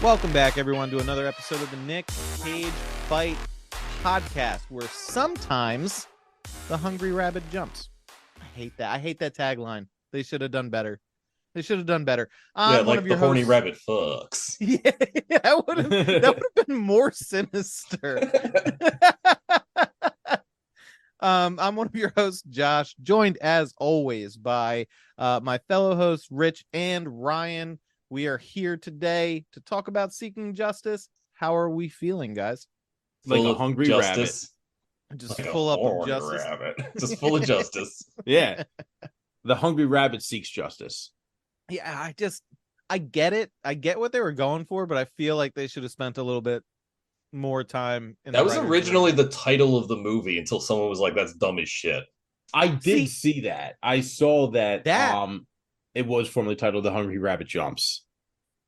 Welcome back, everyone, to another episode of the Nick Cage Fight Podcast, where sometimes the hungry rabbit jumps. I hate that. I hate that tagline. They should have done better. They should have done better. I'm one like of your the horny hosts. rabbit fucks. Yeah, that would have been more sinister. I'm one of your hosts, Josh, joined as always by my fellow hosts, Rich and Ryan. We are here today to talk about seeking justice. How are we feeling, guys? Like a hungry justice. rabbit. Just like full up of justice. Rabbit. Just full of justice. Yeah. The hungry rabbit seeks justice. Yeah, I get it. I get what they were going for, but I feel like they should have spent a little bit more time in that was originally the title of the movie until someone was like, that's dumb as shit. I did see that. I saw that it was formerly titled The Hungry Rabbit Jumps.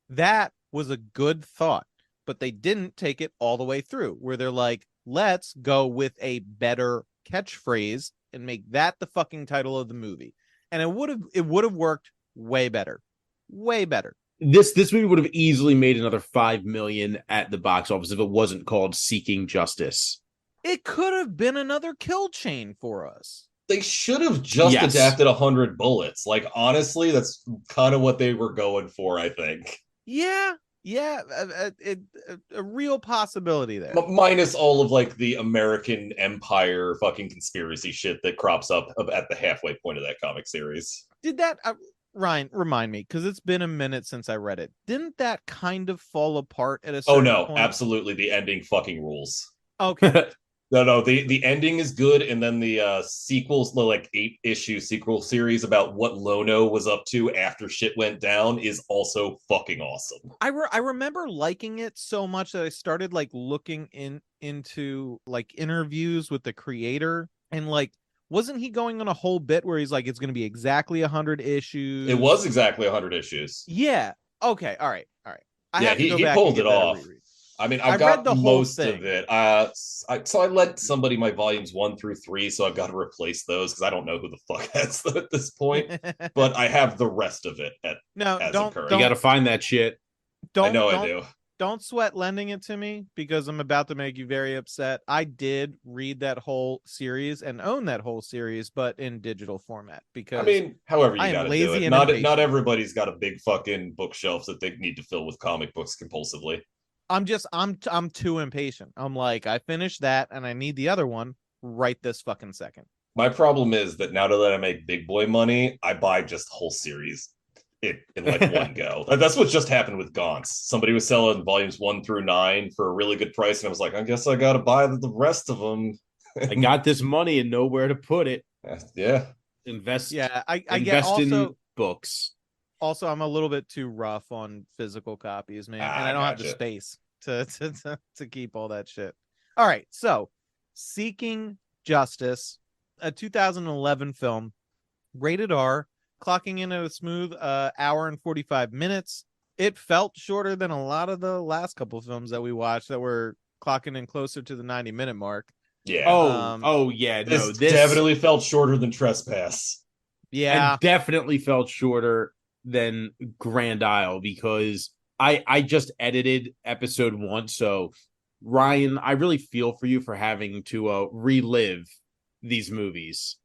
That was a good thought, but they didn't take it all the way through, where they're like, let's go with a better catchphrase and make that the fucking title of the movie. And it would have worked way better. Way better. This movie would have easily made another $5 million at the box office if it wasn't called Seeking Justice. It could have been another kill chain for us. They should have just adapted 100 Bullets. Like, honestly, that's kind of what they were going for, I think. Yeah, a real possibility there. Minus all of, like, the American Empire fucking conspiracy shit that crops up at the halfway point of that comic series. Did that, Ryan, remind me, because it's been a minute since I read it. Didn't that kind of fall apart at a certain point? Absolutely. The ending fucking rules. Okay. No, the ending is good, and then the sequels, the like 8-issue sequel series about what Lono was up to after shit went down is also fucking awesome. I remember liking it so much that I started like looking into like interviews with the creator, and like, wasn't he going on a whole bit where he's like, it's going to be exactly 100 issues? It was exactly 100 issues. Yeah. Okay. All right. He pulled it off. I mean, I've got most of it. So I lent somebody my volumes 1 through 3, so I've got to replace those because I don't know who the fuck has them at this point. But I have the rest of it You got to find that shit. I do. Don't sweat lending it to me because I'm about to make you very upset. I did read that whole series and own that whole series, but in digital format. Because I mean, however you got to do it. Not everybody's got a big fucking bookshelf that they need to fill with comic books compulsively. I'm too impatient. I'm like, I finished that and I need the other one right this fucking second. My problem is that now that I make big boy money, I buy just whole series in like one go. That's what just happened with Gaunts. Somebody was selling volumes 1 through 9 for a really good price, and I was like, I guess I gotta buy the rest of them. I got this money and know where to put it. Yeah. Invest. Yeah, I get also in books. Also, I'm a little bit too rough on physical copies, man, and I don't have the space to keep all that shit. All right, so Seeking Justice, a 2011 film, rated R, clocking in at a smooth hour and 45 minutes. It felt shorter than a lot of the last couple of films that we watched that were clocking in closer to the 90-minute mark. Yeah. Yeah. This definitely felt shorter than Trespass. Yeah. And definitely felt shorter than Grand Isle because I just edited episode 1. So Ryan, I really feel for you for having to relive these movies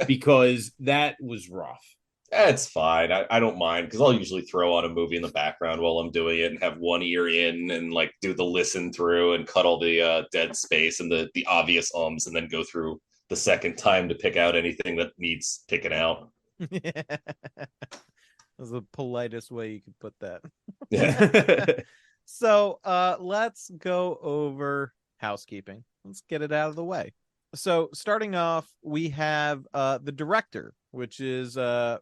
because that was rough. It's fine. I don't mind because I'll usually throw on a movie in the background while I'm doing it and have one ear in and like do the listen through and cut all the dead space and the obvious ums and then go through the second time to pick out anything that needs picking out. That's the politest way you could put that. Yeah. So let's go over housekeeping. Let's get it out of the way. So starting off, we have the director, which is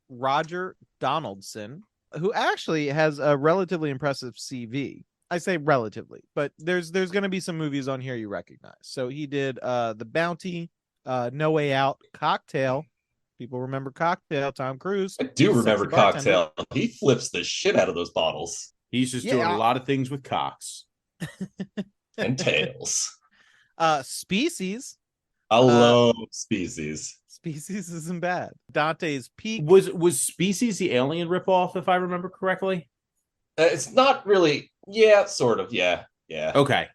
Roger Donaldson, who actually has a relatively impressive CV. I say relatively, but there's going to be some movies on here you recognize. So he did The Bounty, No Way Out, Cocktail. People remember Cocktail, Tom Cruise. I do remember Cocktail. He flips the shit out of those bottles. He's just doing a lot of things with cocks. And tails. Species. I love Species. Species isn't bad. Dante's Peak. Was Species the alien ripoff, if I remember correctly? It's not really Yeah, sort of. Yeah, yeah. Okay.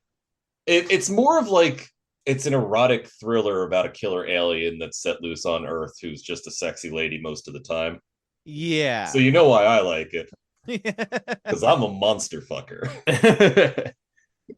It's more of like it's an erotic thriller about a killer alien that's set loose on Earth who's just a sexy lady most of the time. So Yeah. you know why I like it, because I'm a monster fucker.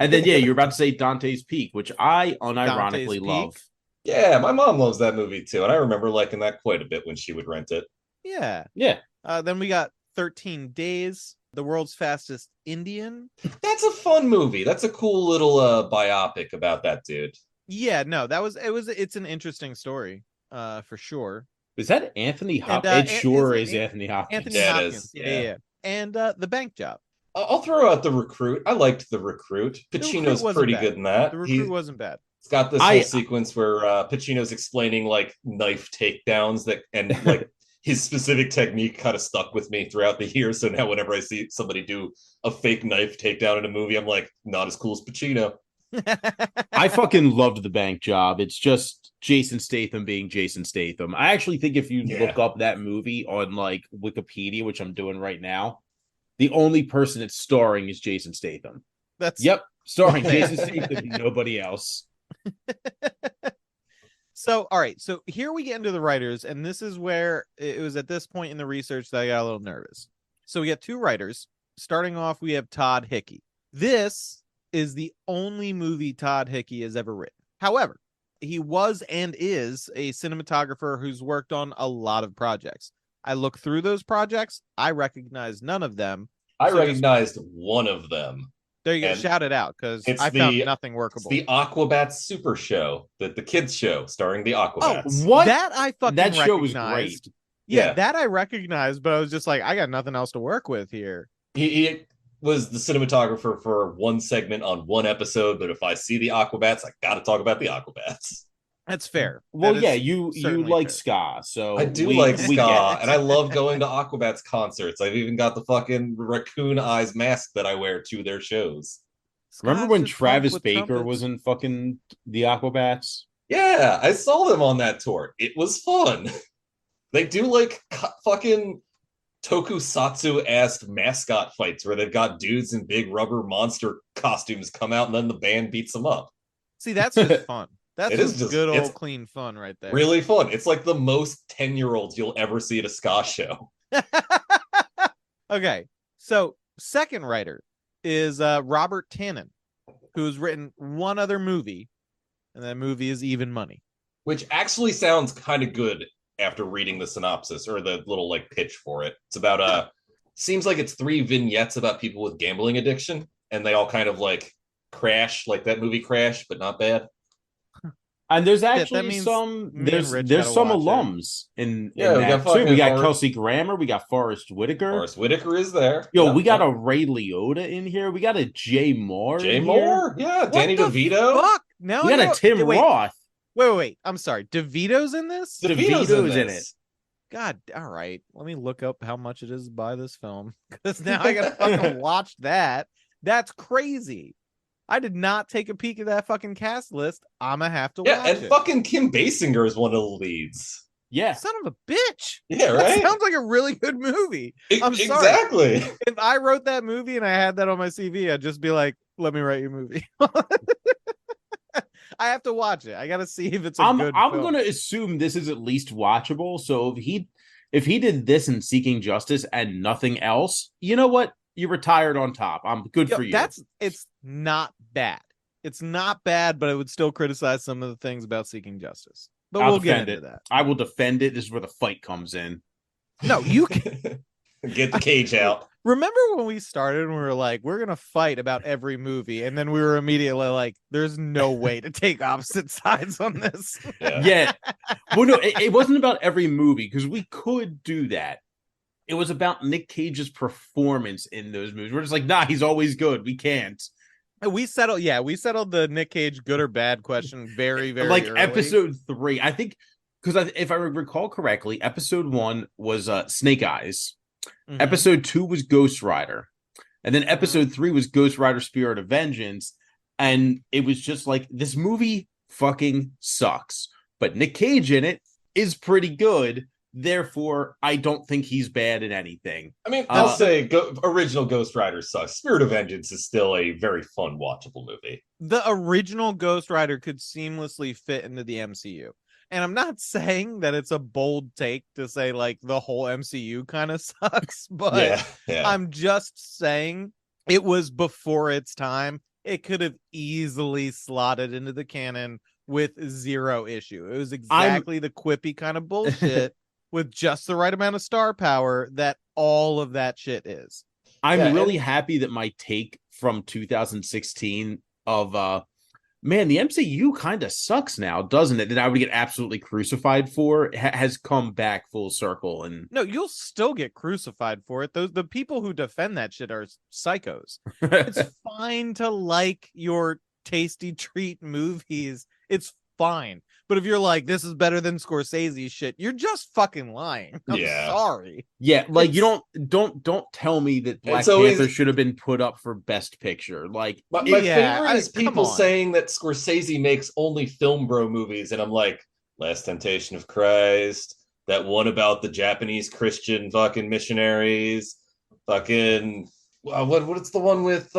And then, yeah, you're about to say Dante's Peak, which I Dante's unironically love. Peak. Yeah, my mom loves that movie too, and I remember liking that quite a bit when she would rent it. Yeah. Yeah. Then we got 13 Days, the world's fastest Indian. That's a fun movie. That's a cool little biopic about that dude. Yeah, no, it's an interesting story, for sure. Is that Anthony And Hopkins? It sure is isn't Anthony Hopkins. Anthony Yeah, it Hopkins. is. Yeah, Yeah. yeah. And The Bank Job. I'll throw out The Recruit. I liked The Recruit. The Recruit Pacino's wasn't pretty bad. good in that. The Recruit wasn't bad. It's got this I- whole sequence where Pacino's explaining like knife takedowns that and like his specific technique kind of stuck with me throughout the year. So now whenever I see somebody do a fake knife takedown in a movie, I'm like, not as cool as Pacino. I fucking loved The Bank Job. It's just Jason Statham being Jason Statham. I actually think if you look up that movie on like Wikipedia, which I'm doing right now, the only person it's starring is Jason Statham. That's Yep, starring Jason Statham, nobody else. So, all right. So here we get into the writers, and this is where it was at this point in the research that I got a little nervous. So we got two writers. Starting off, we have Todd Hickey. This is the only movie Todd Hickey has ever written. However, he was and is a cinematographer who's worked on a lot of projects. I look through those projects. I recognize none of them. I So recognized one of them. There you go. And Shout it out, because it's I found the- nothing It's workable. the Aquabats Super Show, the kids show starring the Oh, Aquabats. What? that I fucking That show was recognized. great. Yeah, Yeah. that I recognized, but I was just like, I got nothing else to work with here. He was the cinematographer for one segment on one episode, but if I see the Aquabats, I gotta talk about the Aquabats. That's fair. Well, That yeah, is you certainly like fair. ska, so I do we, like we ska, get it. and I love going to Aquabats concerts. I've even got the fucking raccoon eyes mask that I wear to their shows. Remember Scott's when just pumped Travis with Baker trumpets. was in fucking the Aquabats? Yeah, I saw them on that tour. It was fun. They do like fucking tokusatsu ass mascot fights where they've got dudes in big rubber monster costumes come out and then the band beats them up. See, that's just fun. That's It is just just- good it's old clean fun right there. Really fun. It's like the most 10-year-olds you'll ever see at a ska show. Okay, so second writer is Robert Tannen, who's written one other movie, and that movie is Even Money. Which actually sounds kind of good after reading the synopsis or the little like pitch for it. It's about seems like it's 3 vignettes about people with gambling addiction, and they all kind of like crash, like that movie Crash, but not bad. And there's that actually means some me and Rich there's gotta some watch it. alums in Yeah, we that got too. We got fucking Kelsey Grammer, we got Forrest Whitaker. Forrest Whitaker is there. Yo, Yep, we got yep. a Ray Liotta in here. We got a Jay Moore. Jay in here. Moore, yeah, What Danny the DeVito. Fuck? Now We I got a gotta- Tim wait, Roth. Wait. I'm sorry. DeVito's in this? DeVito's DeVito's in this. God, all right. Let me look up how much it is to buy this film, because now I gotta fucking watch that. That's crazy. I did not take a peek at that fucking cast list. I'ma have to Yeah, watch and it. fucking Kim Basinger is one of the leads. Yeah. Son of a bitch. Yeah, That right? sounds like a really good movie. I'm sorry. Exactly. If I wrote that movie and I had that on my CV, I'd just be like, let me write you a movie. I have to watch it. I gotta see if it's a good I'm film. gonna assume this is at least watchable. So if he did this in Seeking Justice and nothing else, you know what? You retired on top. I'm good Yo, for you. it's not bad. It's not bad, but I would still criticize some of the things about Seeking Justice. But I'll we'll get defend into it. that. I will defend it. This is where the fight comes in. No, you can Get the cage out. remember when we started and we were like, we're gonna fight about every movie, and then we were immediately like, there's no way to take opposite sides on this. Yeah. Well, no, it wasn't about every movie because we could do that. It was about Nick Cage's performance in those movies. We're just like, nah, he's always good. We can't. We settled the Nick Cage good or bad question very, very Like early. episode 3, I think, because if I recall correctly, episode 1 was Snake Eyes. Mhm. Episode 2 was Ghost Rider. And then episode 3 was Ghost Rider Spirit of Vengeance. And it was just like, this movie fucking sucks. But Nick Cage in it is pretty good. Therefore, I don't think he's bad in anything. I mean, I'll say original Ghost Rider sucks. Spirit of Vengeance is still a very fun, watchable movie. The original Ghost Rider could seamlessly fit into the MCU. And I'm not saying that it's a bold take to say like the whole MCU kind of sucks, but yeah. I'm just saying it was before its time. It could have easily slotted into the canon with zero issue. It was exactly the quippy kind of bullshit with just the right amount of star power that all of that shit is. I'm really happy that my take from 2016 of man, the MCU kind of sucks now, doesn't it? That I would get absolutely crucified for has come back full circle. And no, you'll still get crucified for it. The people who defend that shit are psychos. It's fine to like your tasty treat movies. It's fine. But if you're like, this is better than Scorsese shit, you're just fucking lying. I'm sorry. Yeah, like you don't tell me that Black Panther should have been put up for Best Picture. Like my favorite is people saying that Scorsese makes only film bro movies, and I'm like, Last Temptation of Christ, that one about the Japanese Christian fucking missionaries, fucking what's the one with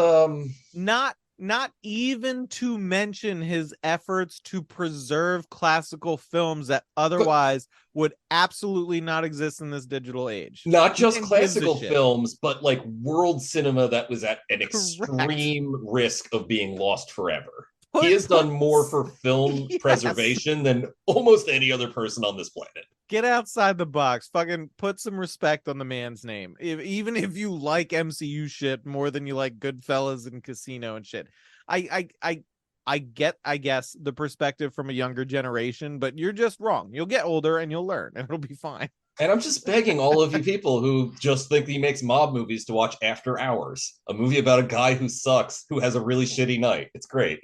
not even to mention his efforts to preserve classical films that otherwise would absolutely not exist in this digital age. Not just classical films, but like world cinema that was at an extreme risk of being lost forever. He has done more for film preservation than almost any other person on this planet. Get outside the box. Fucking put some respect on the man's name. Even if you like MCU shit more than you like Goodfellas and Casino and shit. I get, I guess, the perspective from a younger generation, but you're just wrong. You'll get older and you'll learn, and it'll be fine. And I'm just begging all of you people who just think he makes mob movies to watch After Hours, a movie about a guy who sucks, who has a really shitty night. It's great.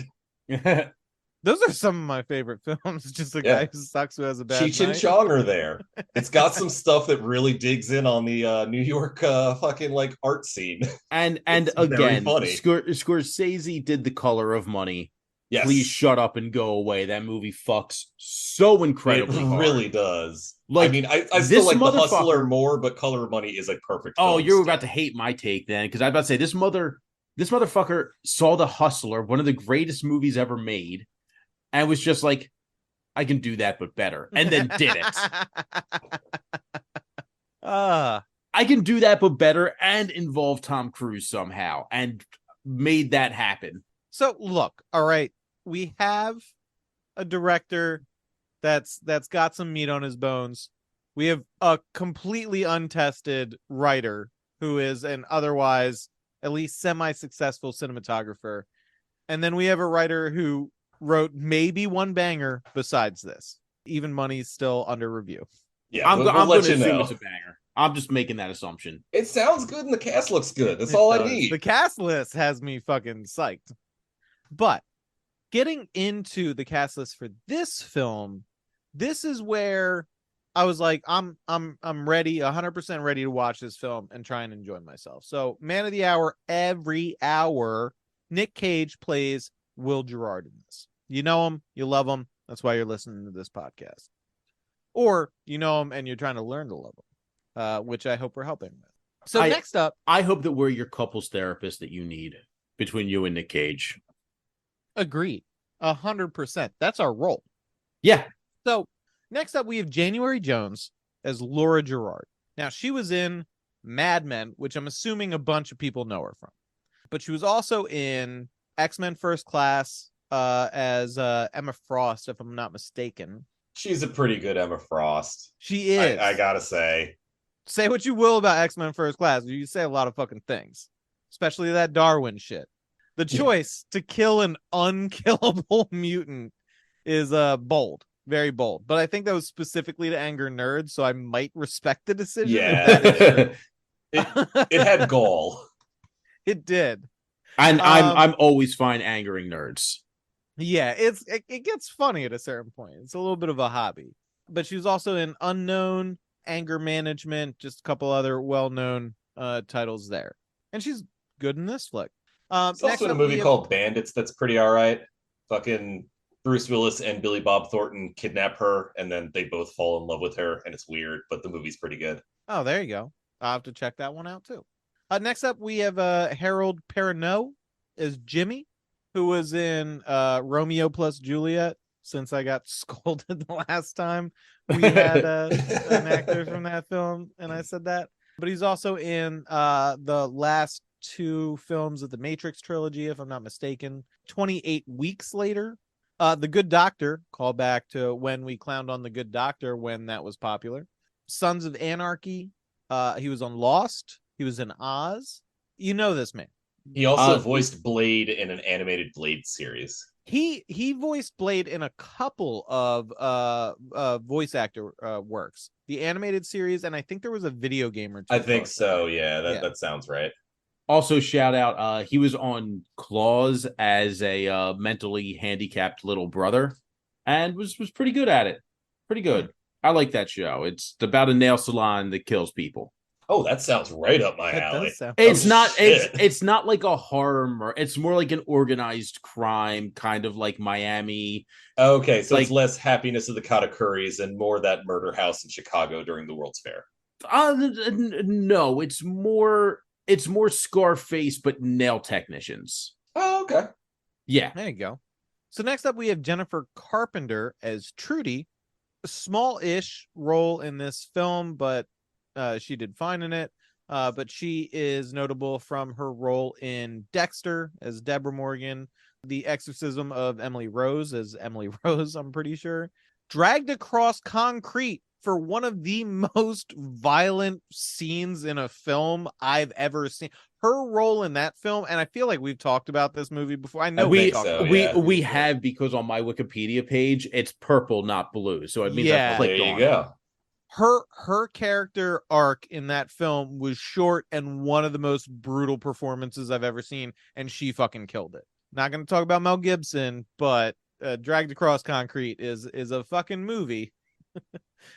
Those are some of my favorite films. Just a guy who sucks, who has a bad Cheech and Chong are there. It's got some stuff that really digs in on the New York fucking like art scene. And again, Scorsese did The Color of Money. Yes. Please shut up and go away. That movie fucks so incredibly hard. It really does. Like, I mean, I still like The Hustler more, but Color of Money is a perfect film. Oh, you're about to hate my take then, because I was about to say this motherfucker saw The Hustler, one of the greatest movies ever made, and was just like, I can do that, but better. And then did it. I can do that, but better, and involve Tom Cruise somehow, and made that happen. So look, all right, we have a director that's got some meat on his bones. We have a completely untested writer who is an otherwise at least semi-successful cinematographer. And then we have a writer who wrote maybe one banger besides this. Even Money's still under review. Yeah, I'm going to assume it's a banger. I'm just making that assumption. It sounds good and the cast looks good. That's all I need. The cast list has me fucking psyched. But getting into the cast list for this film, this is where I was like, I'm ready, 100% ready to watch this film and try and enjoy myself. So, Man of the Hour, every hour, Nick Cage plays Will Gerard in this. You know him, you love him. That's why you're listening to this podcast. Or you know him and you're trying to learn to love him, which I hope we're helping with. So next up, I hope that we're your couples therapist that you need between you and Nick Cage. Agreed, 100%. That's our role. Yeah. So next up, we have January Jones as Laura Gerard. Now, she was in Mad Men, which I'm assuming a bunch of people know her from. But she was also in X-Men First Class as Emma Frost, if I'm not mistaken. She's a pretty good Emma Frost. She is. I gotta say. Say what you will about X-Men First Class. You say a lot of fucking things. Especially that Darwin shit. The choice to kill an unkillable mutant is bold. Very bold. But I think that was specifically to anger nerds, so I might respect the decision. Yeah. It had gall. It did. And I'm always fine angering nerds. Yeah, it gets funny at a certain point. It's a little bit of a hobby. But she was also in Unknown, Anger Management, just a couple other well-known titles there. And she's good in this flick. It's also in a movie called Bandits that's pretty all right. Fucking Bruce Willis and Billy Bob Thornton kidnap her, and then they both fall in love with her, and it's weird, but the movie's pretty good. Oh, there you go. I'll have to check that one out too. Next up, we have Harold Perrineau as Jimmy, who was in Romeo plus Juliet. Since I got scolded the last time we had an actor from that film, and I said that. But he's also in the last two films of the Matrix trilogy, if I'm not mistaken. 28 Weeks Later. The Good Doctor, call back to when we clowned on The Good Doctor when that was popular. Sons of Anarchy. He was on Lost. He was in Oz. You know this man. He also voiced Blade in an animated Blade series. He voiced Blade in a couple of voice actor works. The animated series, and I think there was a video game or two. I think so, yeah. That sounds right. Also, shout out, he was on Claws as a mentally handicapped little brother, and was pretty good at it. Pretty good. I like that show. It's about a nail salon that kills people. Oh, that sounds right up my alley. It's not like a horror. It's more like an organized crime, kind of like Miami. Okay, so it's less Happiness of the Katakuris and more that murder house in Chicago during the World's Fair. No, it's more Scarface, but nail technicians. Oh, okay. Yeah. There you go. So next up, we have Jennifer Carpenter as Trudy. A small-ish role in this film, but she did fine in it. But she is notable from her role in Dexter as Deborah Morgan, The Exorcism of Emily Rose as Emily Rose, I'm pretty sure. Dragged Across Concrete for one of the most violent scenes in a film I've ever seen. Her role in that film, and I feel like we've talked about this movie before. I know we have, because on my Wikipedia page it's purple, not blue. So it means I clicked on it. Her character arc in that film was short and one of the most brutal performances I've ever seen, and she fucking killed it. Not going to talk about Mel Gibson, but Dragged Across Concrete is a fucking movie.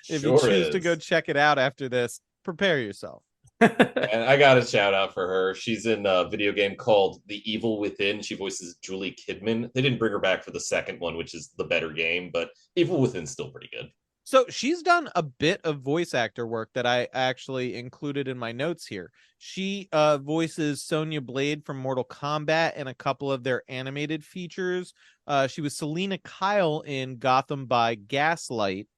If you choose to go check it out after this, prepare yourself. And I got a shout out for her. She's in a video game called The Evil Within. She voices Julie Kidman. They didn't bring her back for the second one, which is the better game, but Evil Within's still pretty good. So she's done a bit of voice actor work that I actually included in my notes here. She voices Sonya Blade from Mortal Kombat and a couple of their animated features. She was Selena Kyle in Gotham by Gaslight.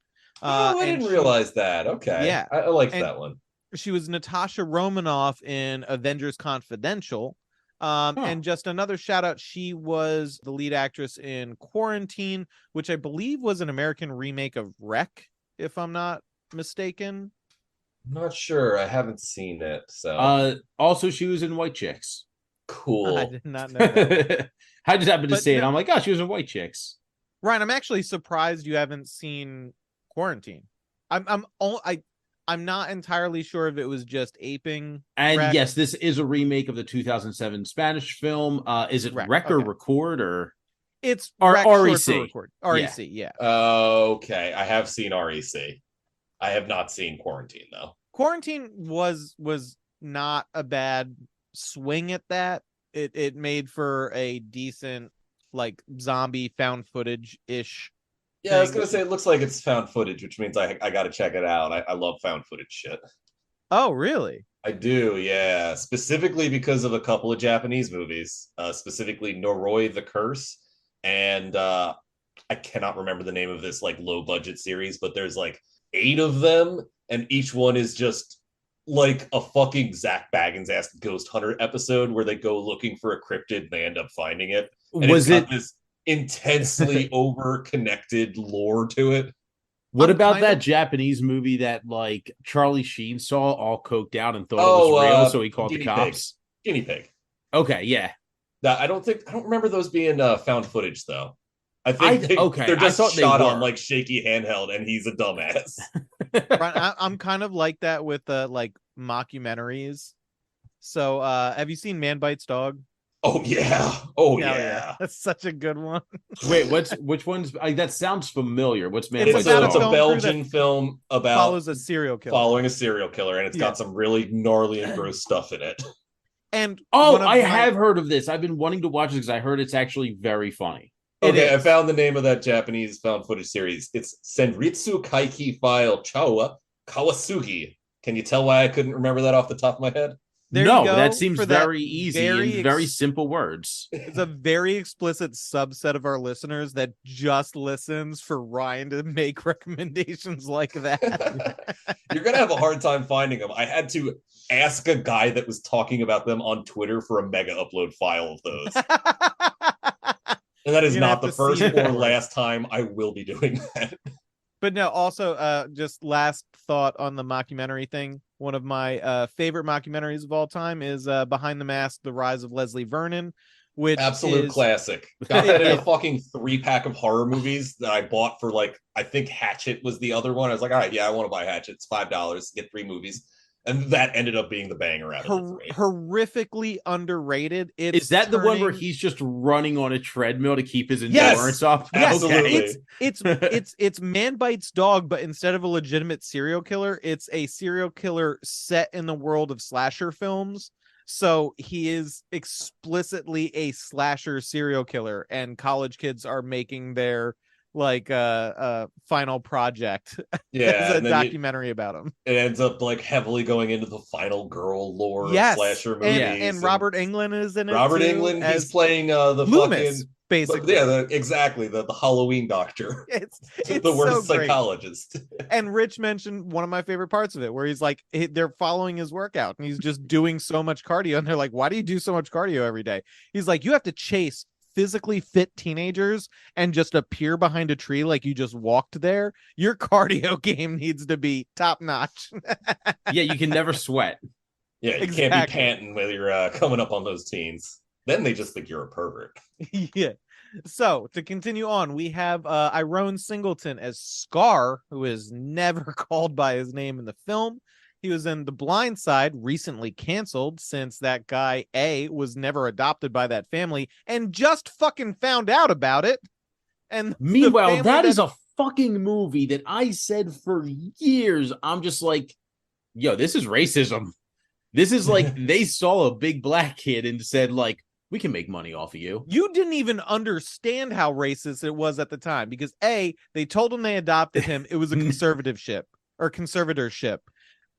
I didn't realize that. Okay. Yeah. I liked that one. She was Natasha Romanoff in Avengers Confidential. And just another shout out, she was the lead actress in Quarantine, which I believe was an American remake of Wreck, if I'm not mistaken. I'm not sure. I haven't seen it. So also she was in White Chicks. Cool. I did not know that. I just happened to see it. I'm like, oh, she was in White Chicks. Ryan, I'm actually surprised you haven't seen Quarantine. I'm not entirely sure if it was just aping. And Wreck. Yes, this is a remake of the 2007 Spanish film. Is it Wreck or Record, or it's REC? REC, yeah. Okay, I have seen REC. I have not seen Quarantine though. Quarantine was not a bad swing at that. It made for a decent like zombie found footage ish. Yeah, I was gonna say it looks like it's found footage, which means I gotta check it out. I love found footage shit. Oh, really? I do, yeah. Specifically because of a couple of Japanese movies, specifically Noroi the Curse, and I cannot remember the name of this like low budget series, but there's like 8 of them, and each one is just like a fucking Zach Baggins ass Ghost Hunter episode where they go looking for a cryptid and they end up finding it. And was it this intensely over-connected lore to it? What about that Japanese movie that like Charlie Sheen saw all coked out and thought it was real, so he called the cops? Guinea Pig. Okay, yeah. I don't remember those being found footage though. I think they're just shot on like shaky handheld, and he's a dumbass. I'm kind of like that with like mockumentaries. So have you seen Man Bites Dog? Oh yeah. That's such a good one. Wait, which one's that sounds familiar. What's Man Bites Dog? It's a Belgian film about follows a serial killer. Following a serial killer, and it's got some really gnarly and gross stuff in it. And I have heard of this. I've been wanting to watch it because I heard it's actually very funny. Okay, I is. found the name of that Japanese found footage series. It's Senritsu Kaiki File Chawa Kawasugi. Can you tell why I couldn't remember that off the top of my head? There you No, that go seems for that very easy and very simple words. It's a very explicit subset of our listeners that just listens for Ryan to make recommendations like that. You're gonna have a hard time finding them. I had to ask a guy that was talking about them on Twitter for a mega upload file of those. And that is not the first or last time I will be doing that. But no, also, just last thought on the mockumentary thing. One of my favorite mockumentaries of all time is Behind the Mask: The Rise of Leslie Vernon, which absolute is classic. Got that in a fucking 3-pack of horror movies that I bought for like, I think Hatchet was the other one. I was like, all right, yeah, I want to buy Hatchet. It's $5, get 3 movies. And that ended up being the banger out of the 3. Horrifically underrated. Is that the one where he's just running on a treadmill to keep his endurance up? Absolutely. Okay. It's Man Bites Dog, but instead of a legitimate serial killer, it's a serial killer set in the world of slasher films. So he is explicitly a slasher serial killer, and college kids are making their final project as a documentary about him. It ends up like heavily going into the final girl lore of slasher movies. And Robert Englund is in it. Robert Englund, he's playing the Loomis, fucking basically. Yeah, exactly. The Halloween doctor. It's the worst so psychologist. And Rich mentioned one of my favorite parts of it, where he's like, they're following his workout and he's just doing so much cardio. And they're like, why do you do so much cardio every day? He's like, you have to chase physically fit teenagers and just appear behind a tree like you just walked there. Your cardio game needs to be top notch. Yeah, you can never sweat. Yeah, you can't be panting when you're coming up on those teens. Then they just think you're a pervert. Yeah. So to continue on, we have Tyrone Singleton as Scar, who is never called by his name in the film. He was in The Blind Side, recently canceled since that guy A was never adopted by that family and just fucking found out about it. And meanwhile, that is a fucking movie that I said for years. I'm just like, yo, this is racism. This is like they saw a big black kid and said, like, we can make money off of you. You didn't even understand how racist it was at the time because A, they told him they adopted him. It was a conservatorship.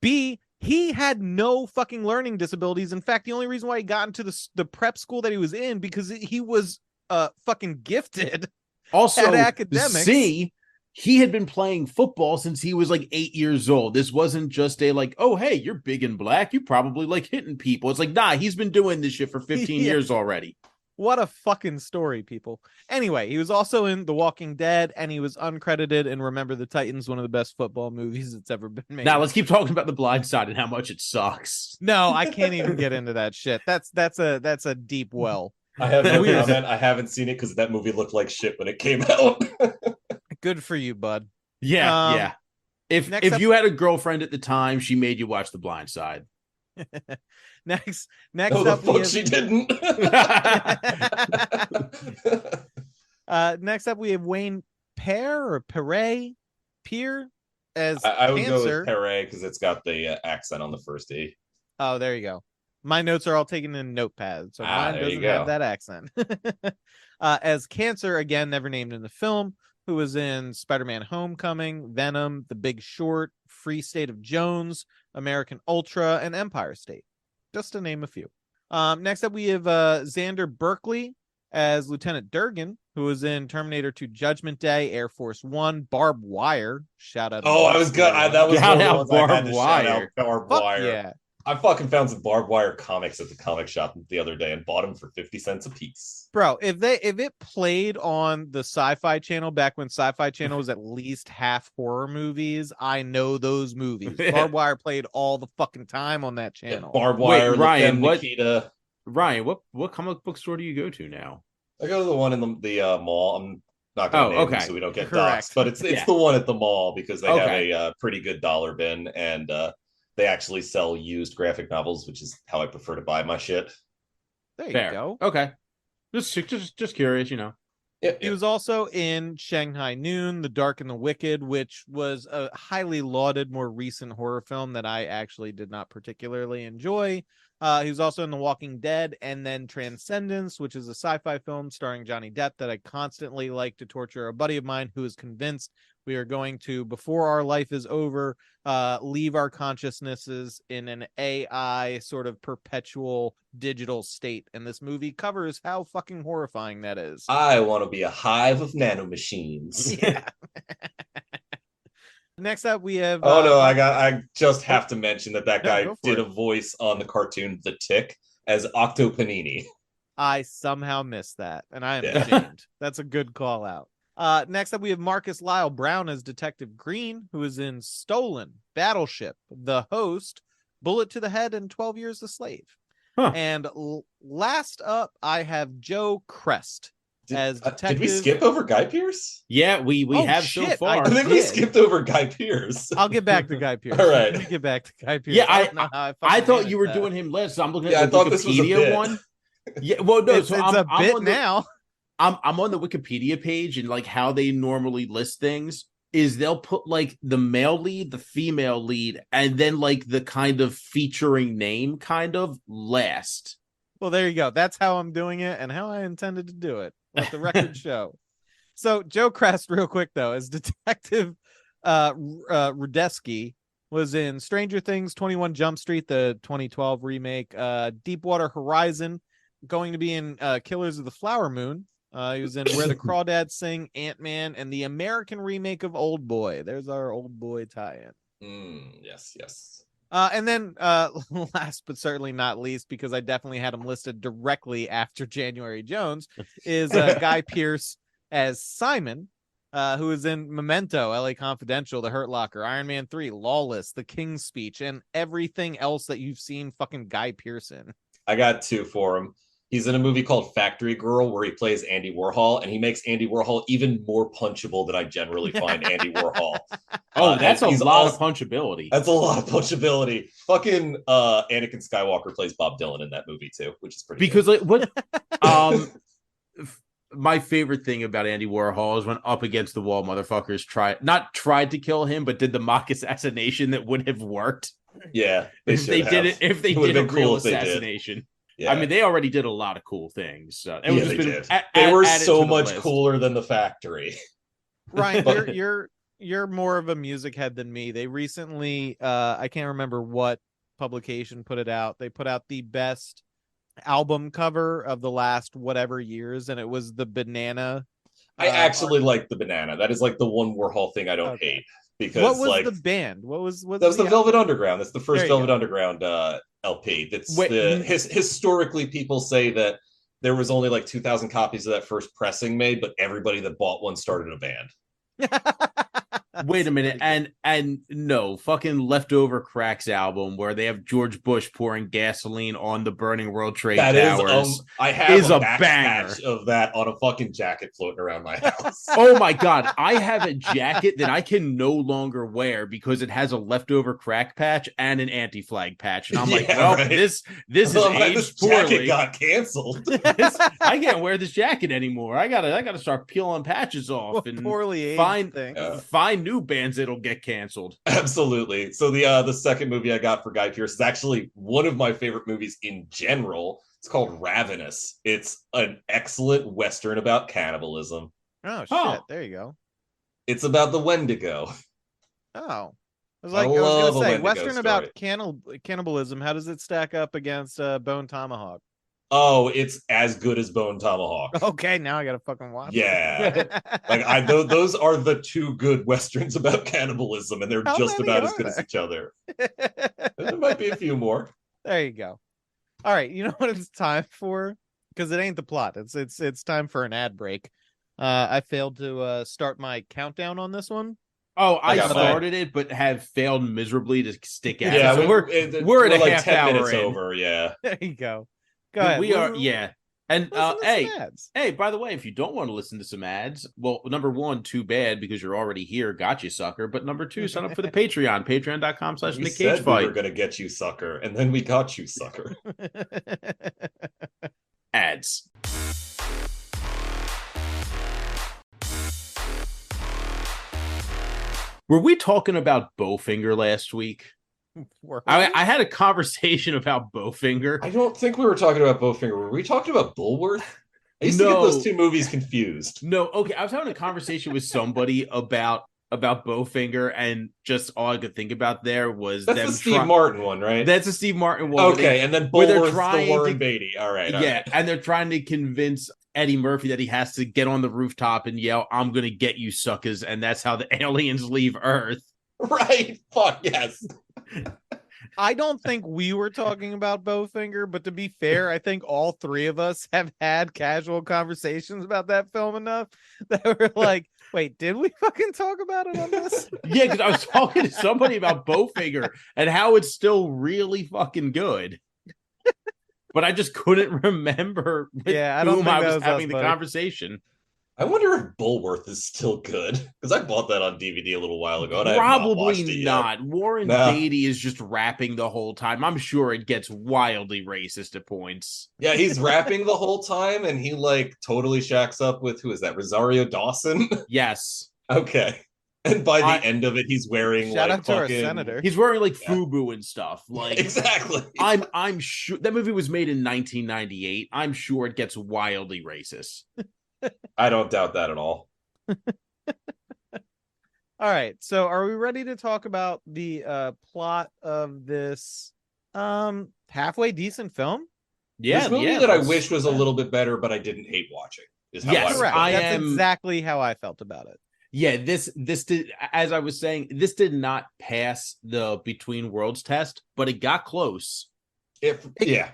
B, he had no fucking learning disabilities. In fact, the only reason why he got into the prep school that he was in because he was fucking gifted. Also, at academics. C, he had been playing football since he was like 8 years old. This wasn't just a like, oh, hey, you're big and black. You probably like hitting people. It's like, nah, he's been doing this shit for 15 years already. What a fucking story, people. Anyway, he was also in The Walking Dead, and he was uncredited in Remember the Titans, one of the best football movies that's ever been made. Now let's keep talking about The Blind Side and how much it sucks. No, I can't even get into that shit. That's a deep well. I have no comment. I haven't seen it because that movie looked like shit when it came out. Good for you, bud. Yeah. If you had a girlfriend at the time, she made you watch The Blind Side. Next up, she didn't. Next up, we have Wayne Pear as I would Cancer. go with Perret because it's got the accent on the first E. Oh, there you go. My notes are all taken in Notepad, so mine doesn't have that accent. As Cancer, again, never named in the film, who was in Spider-Man Homecoming, Venom, The Big Short, Free State of Jones, American Ultra, and Empire State, just to name a few. Next up, we have Xander Berkeley as Lieutenant Durgan, who was in Terminator 2 Judgment Day, Air Force One, Barbed Wire. Shout out. Oh, I was good. That was one of the ones I had to shout out. Barbed Wire. Yeah. I fucking found some Barbed Wire comics at the comic shop the other day and bought them for 50 cents a piece. Bro, if it played on the Sci-Fi Channel back when Sci-Fi Channel was at least half horror movies, I know those movies. Barbed Wire played all the fucking time on that channel. Yeah, Barbed Wire, Ryan, Nikita. Ryan, what comic book store do you go to now? I go to the one in the mall. I'm not going to name them so we don't get doxxed, but it's the one at the mall because they have a pretty good dollar bin and they actually sell used graphic novels, which is how I prefer to buy my shit. There you go. Okay. Just curious, you know. He was also in Shanghai Noon, The Dark and the Wicked, which was a highly lauded, more recent horror film that I actually did not particularly enjoy. He was also in The Walking Dead, and then Transcendence, which is a sci-fi film starring Johnny Depp that I constantly like to torture a buddy of mine who is convinced we are going to, before our life is over, leave our consciousnesses in an AI sort of perpetual digital state. And this movie covers how fucking horrifying that is. I want to be a hive of nanomachines. Yeah. Next up, we have. Oh no, I just have to mention that guy did it. a voice on the cartoon The Tick as Octopanini. I somehow missed that, and I am ashamed. That's a good call out. Next up, we have Marcus Lyle Brown as Detective Green, who is in Stolen, Battleship, The Host, Bullet to the Head, and 12 Years a Slave. Huh. And last up, I have Joe Crest as Detective. Did we skip over Guy Pearce? Yeah, we have so far. I think we skipped over Guy Pearce. I'll get back to Guy Pearce. All right. Let me get back to Guy Pearce. Yeah, I thought you were doing him last, so I'm looking at the Wikipedia one. Yeah, well, no, it's a bit now. I'm on the Wikipedia page, and like how they normally list things is they'll put like the male lead, the female lead, and then like the kind of featuring name kind of last. Well, there you go. That's how I'm doing it and how I intended to do it. Let the record show. So Joe Crest, real quick though, as Detective Rudetsky, was in Stranger Things, 21 Jump Street, the 2012 remake, Deepwater Horizon, going to be in Killers of the Flower Moon. He was in Where the Crawdads Sing, Ant-Man, and the American remake of Old Boy. There's our Old Boy tie-in. Yes. And then last but certainly not least, because I definitely had him listed directly after January Jones, is Guy Pearce as Simon, who is in Memento, LA Confidential, The Hurt Locker, Iron Man 3, Lawless, The King's Speech, and everything else that you've seen fucking Guy Pearce in. I got two for him. He's in a movie called Factory Girl where he plays Andy Warhol, and he makes Andy Warhol even more punchable than I generally find Andy Warhol. That's a lot of punchability. That's a lot of punchability. Fucking Anakin Skywalker plays Bob Dylan in that movie too, which is pretty because good. Like what my favorite thing about Andy Warhol is when Up Against the Wall motherfuckers tried to kill him, but did the mock assassination that would have worked. Yeah, if they did a real assassination. Yeah. I mean, they already did a lot of cool things. They were so much cooler than The Factory. Ryan, you're more of a music head than me. They recently, I can't remember what publication put it out. They put out the best album cover of the last whatever years, and it was the banana. I actually like the banana. That is like the one Warhol thing I don't hate. Because what was the band? That was the Velvet Underground. That's the first Velvet Underground LP. That's historically people say that there was only like 2,000 copies of that first pressing made, but everybody that bought one started a band. Wait a minute, and no, fucking Leftover Cracks album where they have George Bush pouring gasoline on the burning World Trade Towers. I have a banger of that on a fucking jacket floating around my house. Oh my god, I have a jacket that I can no longer wear because it has a Leftover Crack patch and an anti-flag patch, and I'm like, this is aged poorly. Jacket got canceled. I can't wear this jacket anymore. I gotta start peeling patches off and poorly find new bands that'll get canceled. Absolutely. So the second movie I got for Guy Pearce is actually one of my favorite movies in general. It's called Ravenous. It's an excellent Western about cannibalism. Oh shit, there you go. It's about the Wendigo. Oh. I was gonna say Western about cannibalism. How does it stack up against Bone Tomahawk? Oh, it's as good as Bone Tomahawk. Okay, now I gotta fucking watch it. Like those are the two good Westerns about cannibalism, and they're just about as good as each other. There might be a few more. There you go. All right, you know what it's time for? Because it ain't the plot. It's time for an ad break. I failed to start my countdown on this one. Oh, I started it, but have failed miserably to stick out. Yeah, so we're at a like half 10 hour minutes in. over. Yeah, there you go. Go ahead. We are, yeah. And hey, by the way, if you don't want to listen to some ads, well, number one, too bad because you're already here. Got you, sucker. But number two, sign up for the Patreon, patreon.com/NickCageFight. We were gonna get you, sucker, and then we got you, sucker. Ads. Were we talking about Bowfinger last week? Were I had a conversation about Bowfinger. I don't think we were talking about Bowfinger. Were we talking about Bulworth? I used to get those No, two movies confused. no. Okay, I was having a conversation with somebody about Bowfinger, and just all I could think about there was That's the them Steve trying. Martin one, right? That's a Steve Martin one. Okay, and then where they're Bulworth's the trying Warren to, Beatty. All right, all yeah, right. and they're trying to convince Eddie Murphy that he has to get on the rooftop and yell, "I'm gonna get you, suckers," and that's how the aliens leave Earth. Right. Fuck yes. I don't think we were talking about Bowfinger, but to be fair, I think all three of us have had casual conversations about that film enough that we're like, wait, did we fucking talk about it on this? Yeah, because I was talking to somebody about Bowfinger and how it's still really fucking good. But I just couldn't remember with Yeah, I don't whom think I that was was having us, the buddy. conversation. I wonder if Bulworth is still good because I bought that on DVD a little while ago and I have not watched it Probably yet. not. Warren No. Beatty is just rapping the whole time. I'm sure it gets wildly racist at points. Yeah, he's rapping the whole time and he like totally shacks up with who is that? Rosario Dawson? Yes. Okay. And by the I- end of it, he's wearing Shout like out to our fucking senator. He's wearing like Yeah. FUBU and stuff. Like exactly. I'm sure that movie was made in 1998. I'm sure it gets wildly racist. I don't doubt that at all. All right, so are we ready to talk about the plot of this halfway decent film? Yeah, this movie yeah, that I let's- wish was a yeah. little bit better, but I didn't hate watching. Is how Yes, I would Correct. put it. I That's am- exactly how I felt about it. Yeah, this did, as I was saying, this did not pass the Between Worlds test, but it got close. Yeah.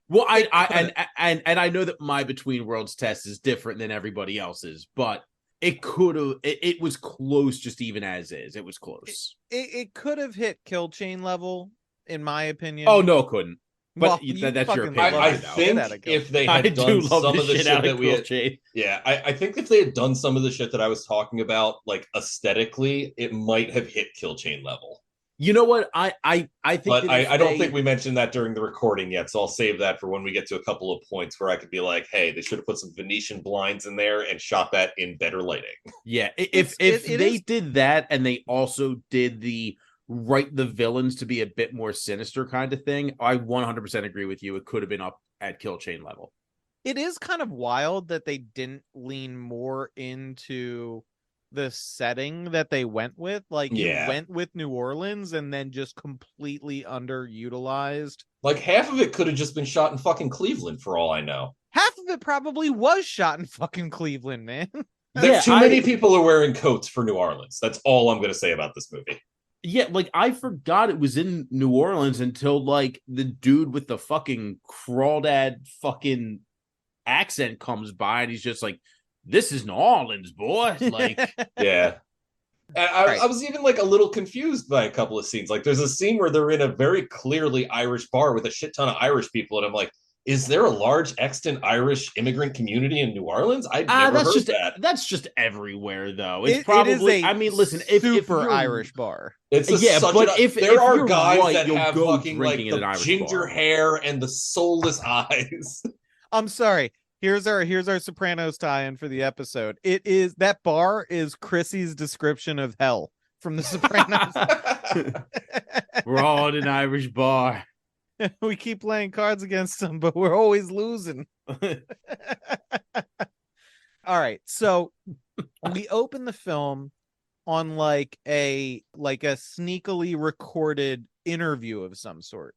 Well, and I know that my Between Worlds test is different than everybody else's, but it could have it was close just even as is. It was close. It could have hit Kill Chain level, in my opinion. Oh no, it couldn't. But Well, you that's your fucking opinion. love I the shit out of think Kill if they I had do done love some the of the shit shit out that of we Kill had, Chain. yeah, I think if they had done some of the shit that I was talking about, like aesthetically, it might have hit Kill Chain level. You know what? I think But that I don't think we mentioned that during the recording yet, so I'll save that for when we get to a couple of points where I could be like, hey, they should have put some Venetian blinds in there and shot that in better lighting. Yeah, if it they is- did that and they also did the write the villains to be a bit more sinister kind of thing, I 100% agree with you. It could have been up at Kill Chain level. It is kind of wild that they didn't lean more into the setting that they went with. Like, Yeah. you went with New Orleans and then just completely underutilized. Like half of it could have just been shot in fucking Cleveland for all I know. Half of it probably was shot in fucking Cleveland, man. There's too many people are wearing coats for New Orleans. That's all I'm going to say about this movie. Yeah, like I forgot it was in New Orleans until like the dude with the fucking crawdad fucking accent comes by and he's just like, "This is New Orleans, boy." Like, Yeah. And I was even like a little confused by a couple of scenes. Like there's a scene where they're in a very clearly Irish bar with a shit ton of Irish people, and I'm like, is there a large extant Irish immigrant community in New Orleans? I'd never that's heard just that. that's just everywhere though. It's It probably. is a I mean, listen, if super you're, Irish bar. It's Yeah, such but an, if there are you're guys white, that you'll have go fucking like drinking in an the Irish ginger bar. hair and the soulless eyes. I'm sorry. Here's our Sopranos tie-in for the episode. It is that bar is Chrissy's description of hell from the Sopranos. We're all in an Irish bar. We keep playing cards against them, but we're always losing. All right, so we open the film on like a sneakily recorded interview of some sort.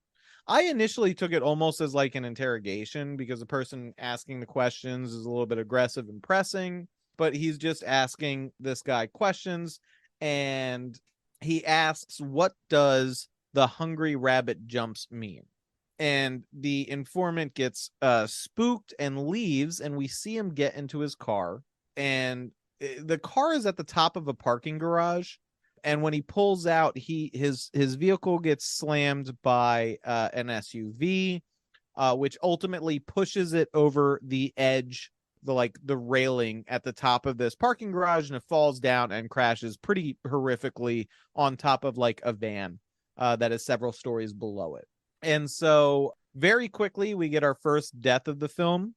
I initially took it almost as like an interrogation because the person asking the questions is a little bit aggressive and pressing, but he's just asking this guy questions, and he asks, "What does the hungry rabbit jumps mean?" And the informant gets spooked and leaves, and we see him get into his car, and the car is at the top of a parking garage, and when he pulls out, his vehicle gets slammed by an SUV, which ultimately pushes it over the edge, the railing at the top of this parking garage, and it falls down and crashes pretty horrifically on top of like a van that is several stories below it. And so very quickly we get our first death of the film,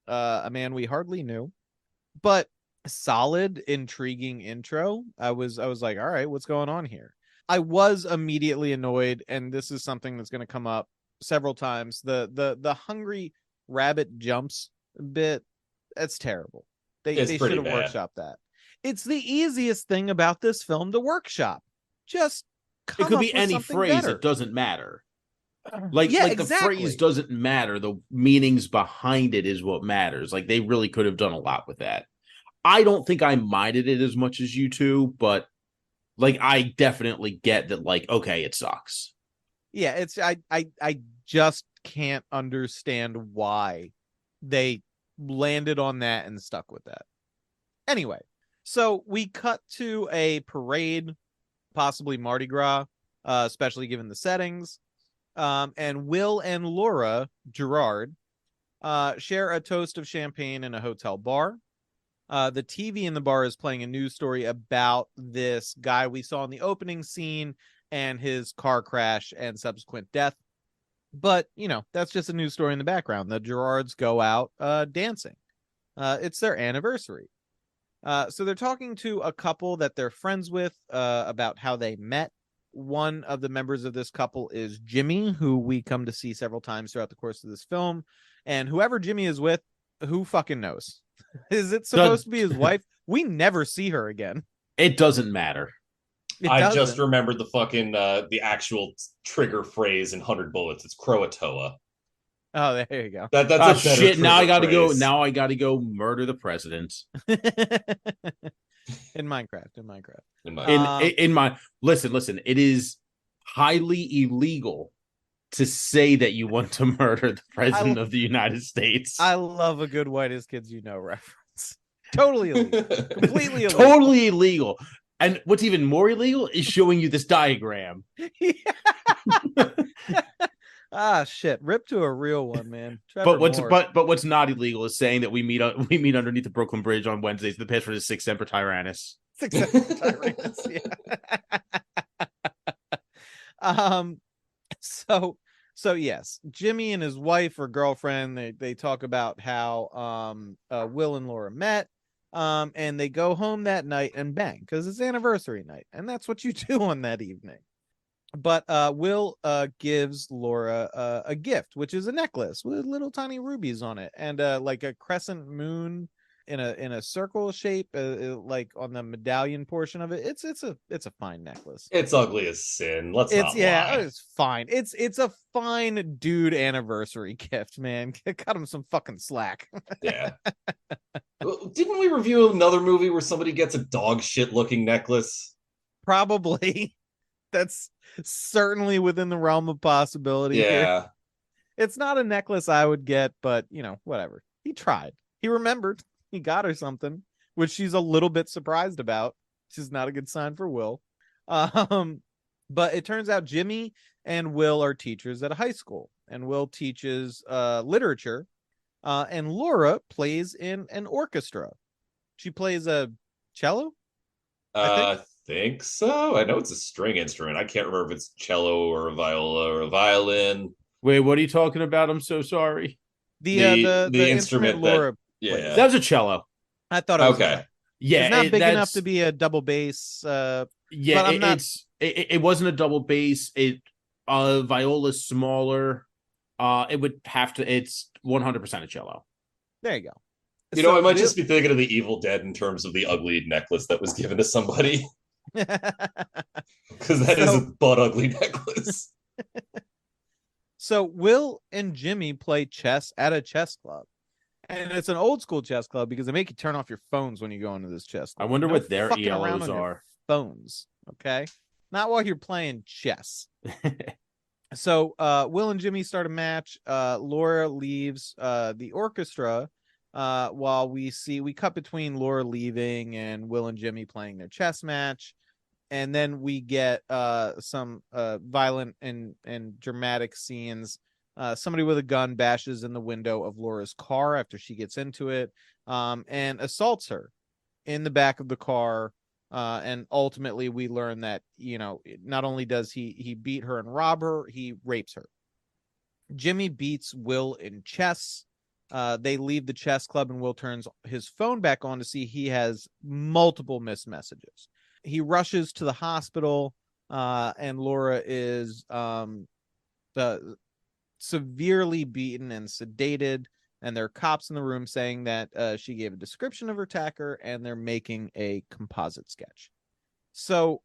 a man we hardly knew. But solid, intriguing intro. I was like, all right, what's going on here? I was immediately annoyed, and this is something that's going to come up several times. The hungry rabbit jumps bit, that's terrible. It's They should pretty have bad. workshopped that. It's the easiest thing about this film to workshop. Just It come could up be with any something phrase. better. It doesn't matter. Yeah, The phrase exactly. doesn't matter. The meanings behind it is what matters. Like they really could have done a lot with that. I don't think I minded it as much as you two, but like I definitely get that. Like, okay, it sucks. Yeah, it's I just can't understand why they landed on that and stuck with that. Anyway, so we cut to a parade, possibly Mardi Gras, especially given the settings. And Will and Laura Gerard share a toast of champagne in a hotel bar. The TV in the bar is playing a news story about this guy we saw in the opening scene and his car crash and subsequent death. But, that's just a news story in the background. The Gerards go out dancing. It's their anniversary. So they're talking to a couple that they're friends with about how they met. One of the members of this couple is Jimmy, who we come to see several times throughout the course of this film. And whoever Jimmy is with, who fucking knows? Is it supposed to be his wife? We never see her again. It doesn't matter. It I doesn't. just remembered the fucking the actual trigger phrase in 100 Bullets. It's Croatoa. Oh, there you go. That's Oh a better shit! Now I trigger gotta go. phrase. Now I gotta go murder the president. In Minecraft. In my listen. It is highly illegal to say that you want to murder the president of the United States. I love a good Whitest Kids You Know reference. Totally illegal. Completely illegal. Totally illegal. And what's even more illegal is showing you this diagram. Ah, shit. Rip to a real one, man. But what's not illegal is saying that we meet underneath the Brooklyn Bridge on Wednesdays. The password is Six Semper Tyrannis. Six Semper Tyrannis. Yeah. So yes, Jimmy and his wife or girlfriend, they talk about how Will and Laura met. And they go home that night and bang because it's anniversary night, and that's what you do on that evening. But Will gives Laura a gift, which is a necklace with little tiny rubies on it, and like a crescent moon in a circle shape, like on the medallion portion of it. It's a fine necklace. It's ugly as sin. Let's not lie. It's fine. It's a fine dude anniversary gift, man. Cut him some fucking slack. Yeah. Didn't we review another movie where somebody gets a dog shit looking necklace? Probably. That's certainly within the realm of possibility. Yeah. Here. It's not a necklace I would get, but whatever. He tried. He remembered. He got her something, which she's a little bit surprised about. Which is not a good sign for Will. But it turns out Jimmy and Will are teachers at a high school, and Will teaches literature, and Laura plays in an orchestra. She plays a cello. I think so. I know it's a string instrument. I can't remember if it's cello or a viola or a violin. Wait, what are you talking about? I'm so sorry. The instrument Laura plays. That was a cello. I thought it was okay. Yeah, it's not big enough to be a double bass. Yeah, but I'm not... it wasn't a double bass. Viola's smaller. It would have to. It's 100% a cello. There you go. I might just be thinking of the Evil Dead in terms of the ugly necklace that was given to somebody. Because that is a butt ugly necklace. So Will and Jimmy play chess at a chess club. And it's an old school chess club because they make you turn off your phones when you go into this chess club. I wonder what their ELOs are. Phones, okay? Not while you're playing chess. So Will and Jimmy start a match. Laura leaves the orchestra while we cut between Laura leaving and Will and Jimmy playing their chess match. And then we get some violent and dramatic scenes. Somebody with a gun bashes in the window of Laura's car after she gets into it and assaults her in the back of the car. And ultimately we learn that, not only does he beat her and rob her, he rapes her. Jimmy beats Will in chess. They leave the chess club, and Will turns his phone back on to see he has multiple missed messages. He rushes to the hospital, and Laura is severely beaten and sedated, and there are cops in the room saying that she gave a description of her attacker, and they're making a composite sketch. So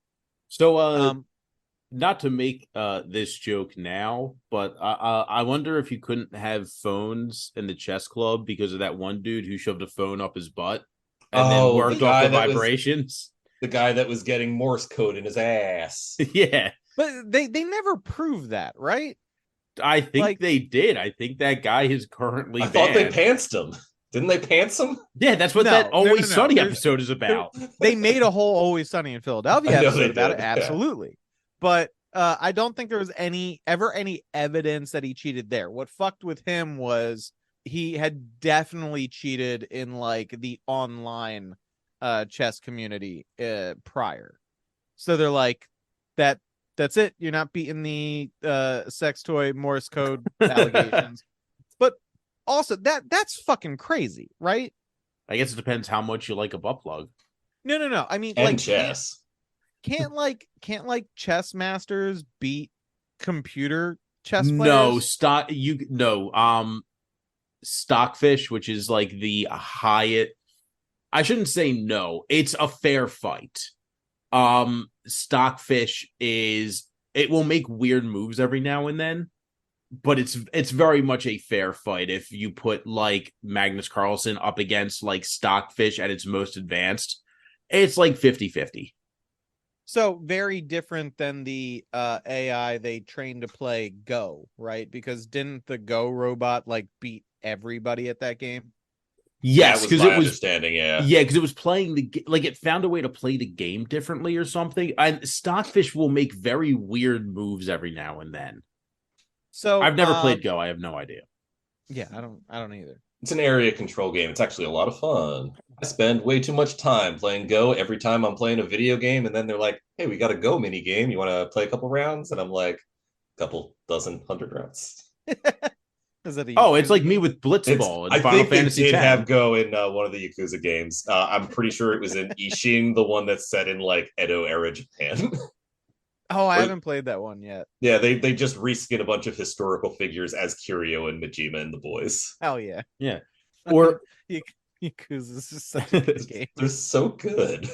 not to make this joke now, but I wonder if you couldn't have phones in the chess club because of that one dude who shoved a phone up his butt and then worked off the vibrations. The guy that was getting Morse code in his ass. Yeah. But they never prove that, right? I think they did. I think that guy is currently banned. Thought they pantsed him. Didn't they pants him? Yeah, that's what that Always Sunny episode is about. They made a whole Always Sunny in Philadelphia episode about it. Absolutely. Yeah. But I don't think there was ever any evidence that he cheated there. What fucked with him was he had definitely cheated in like the online chess community prior. So they're like, that's it. You're not beating the sex toy Morse code allegations. But also that's fucking crazy, right? I guess it depends how much you like a butt plug. No. I mean, and like chess. Can't chess masters beat computer chess players? Stockfish, which is like the Hyatt. I shouldn't say no. It's a fair fight. Stockfish it will make weird moves every now and then, but it's very much a fair fight. If you put like Magnus Carlsen up against like Stockfish at its most advanced, it's like 50-50. So very different than the AI they trained to play Go, right? Because didn't the Go robot like beat everybody at that game? Yes, because it was understanding, yeah, because it was playing it found a way to play the game differently or something. And Stockfish will make very weird moves every now and then. So I've never played Go. I have no idea. Yeah, I don't either. It's an area control game. It's actually a lot of fun. I spend way too much time playing Go every time I'm playing a video game, and then they're like, "Hey, we got a Go mini game. You want to play a couple rounds?" And I'm like, "Couple dozen, 100 rounds." It's like me with Blitzball and Final Fantasy X. They did have Go in one of the Yakuza games. I'm pretty sure it was in Ishin, the one that's set in like Edo era Japan. Oh, I haven't played that one yet. Yeah, they just reskin a bunch of historical figures as Kiryu and Majima and the boys. Hell yeah. Yeah. Or Yakuza is just such a good game. They're so good.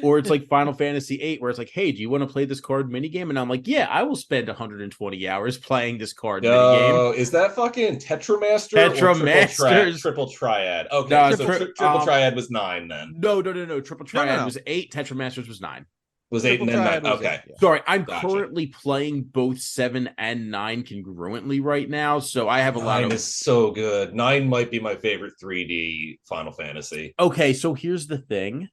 Or it's like Final Fantasy VIII, where it's like, hey, do you want to play this card minigame? And I'm like, yeah, I will spend 120 hours playing this card minigame. Is that fucking Tetramaster? Tetramaster. Triple Triad. Okay, no, Triple Triad was 9 then. No. Triple Triad was 8. Tetramasters was 9. Was 8 and then 9. Okay. 8, yeah. Sorry, I'm currently playing both 7 and 9 congruently right now, so I have a lot of... 9 is so good. 9 might be my favorite 3D Final Fantasy. Okay, so here's the thing.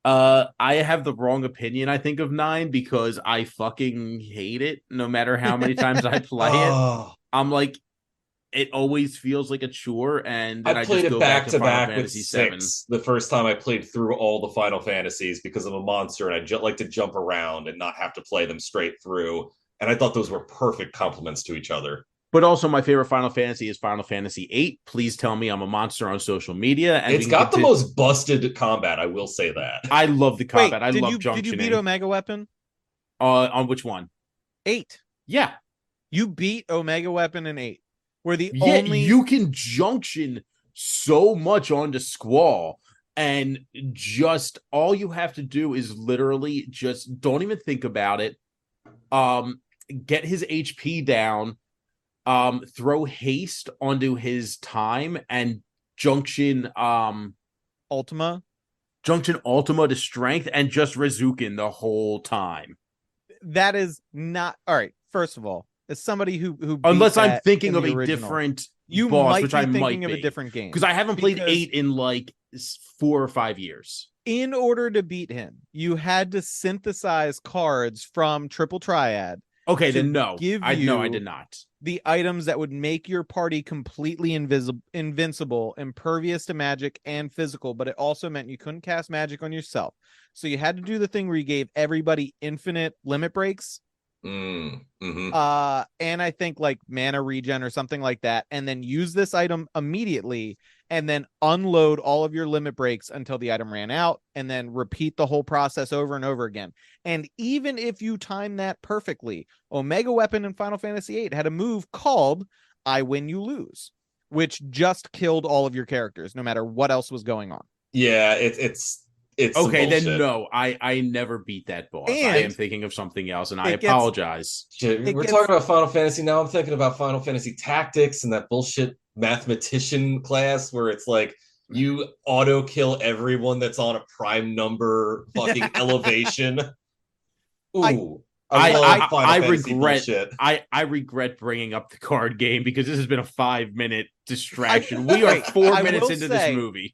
I have the wrong opinion, I think, of 9 because I fucking hate it no matter how many times I play it. I'm like, it always feels like a chore, and then I played it back to back with 6 the first time I played through all the Final Fantasies because I'm a monster and I like to jump around and not have to play them straight through. And I thought those were perfect complements to each other. But also, my favorite Final Fantasy is Final Fantasy VIII. Please tell me I'm a monster on social media. And it's got the most busted combat, I will say that. I love the combat. I love junctioning. Did you beat Omega Weapon? On which one? 8. Yeah. You beat Omega Weapon in 8. Where the only... you can junction so much onto Squall. And just all you have to do is literally just don't even think about it. Get his HP down. Throw haste onto his time and junction Ultima to strength and just Rizukin the whole time. That is not all right. First of all, as somebody who unless I'm thinking of a different boss, which I might be of a different game because I haven't played 8 in like 4 or 5 years. In order to beat him, you had to synthesize cards from Triple Triad. Okay, then no. I did not. The items that would make your party completely invincible, impervious to magic and physical, but it also meant you couldn't cast magic on yourself. So you had to do the thing where you gave everybody infinite limit breaks. Mm-hmm. And I think like mana regen or something like that, and then use this item immediately, and then unload all of your limit breaks until the item ran out, and then repeat the whole process over and over again. And even if you time that perfectly, Omega Weapon in Final Fantasy VIII had a move called I Win, You Lose, which just killed all of your characters, no matter what else was going on. Yeah, it's some Okay, then bullshit. no, I never beat that boss. I am And thinking of something else, and I it gets apologize. Shit, it we're gets talking about Final Fantasy now. I'm thinking about Final Fantasy Tactics and that bullshit mathematician class where it's like you auto kill everyone that's on a prime number fucking elevation. Ooh, I love Final I Fantasy regret bullshit. I regret bringing up the card game because this has been a 5-minute distraction. We are 4 minutes into this movie.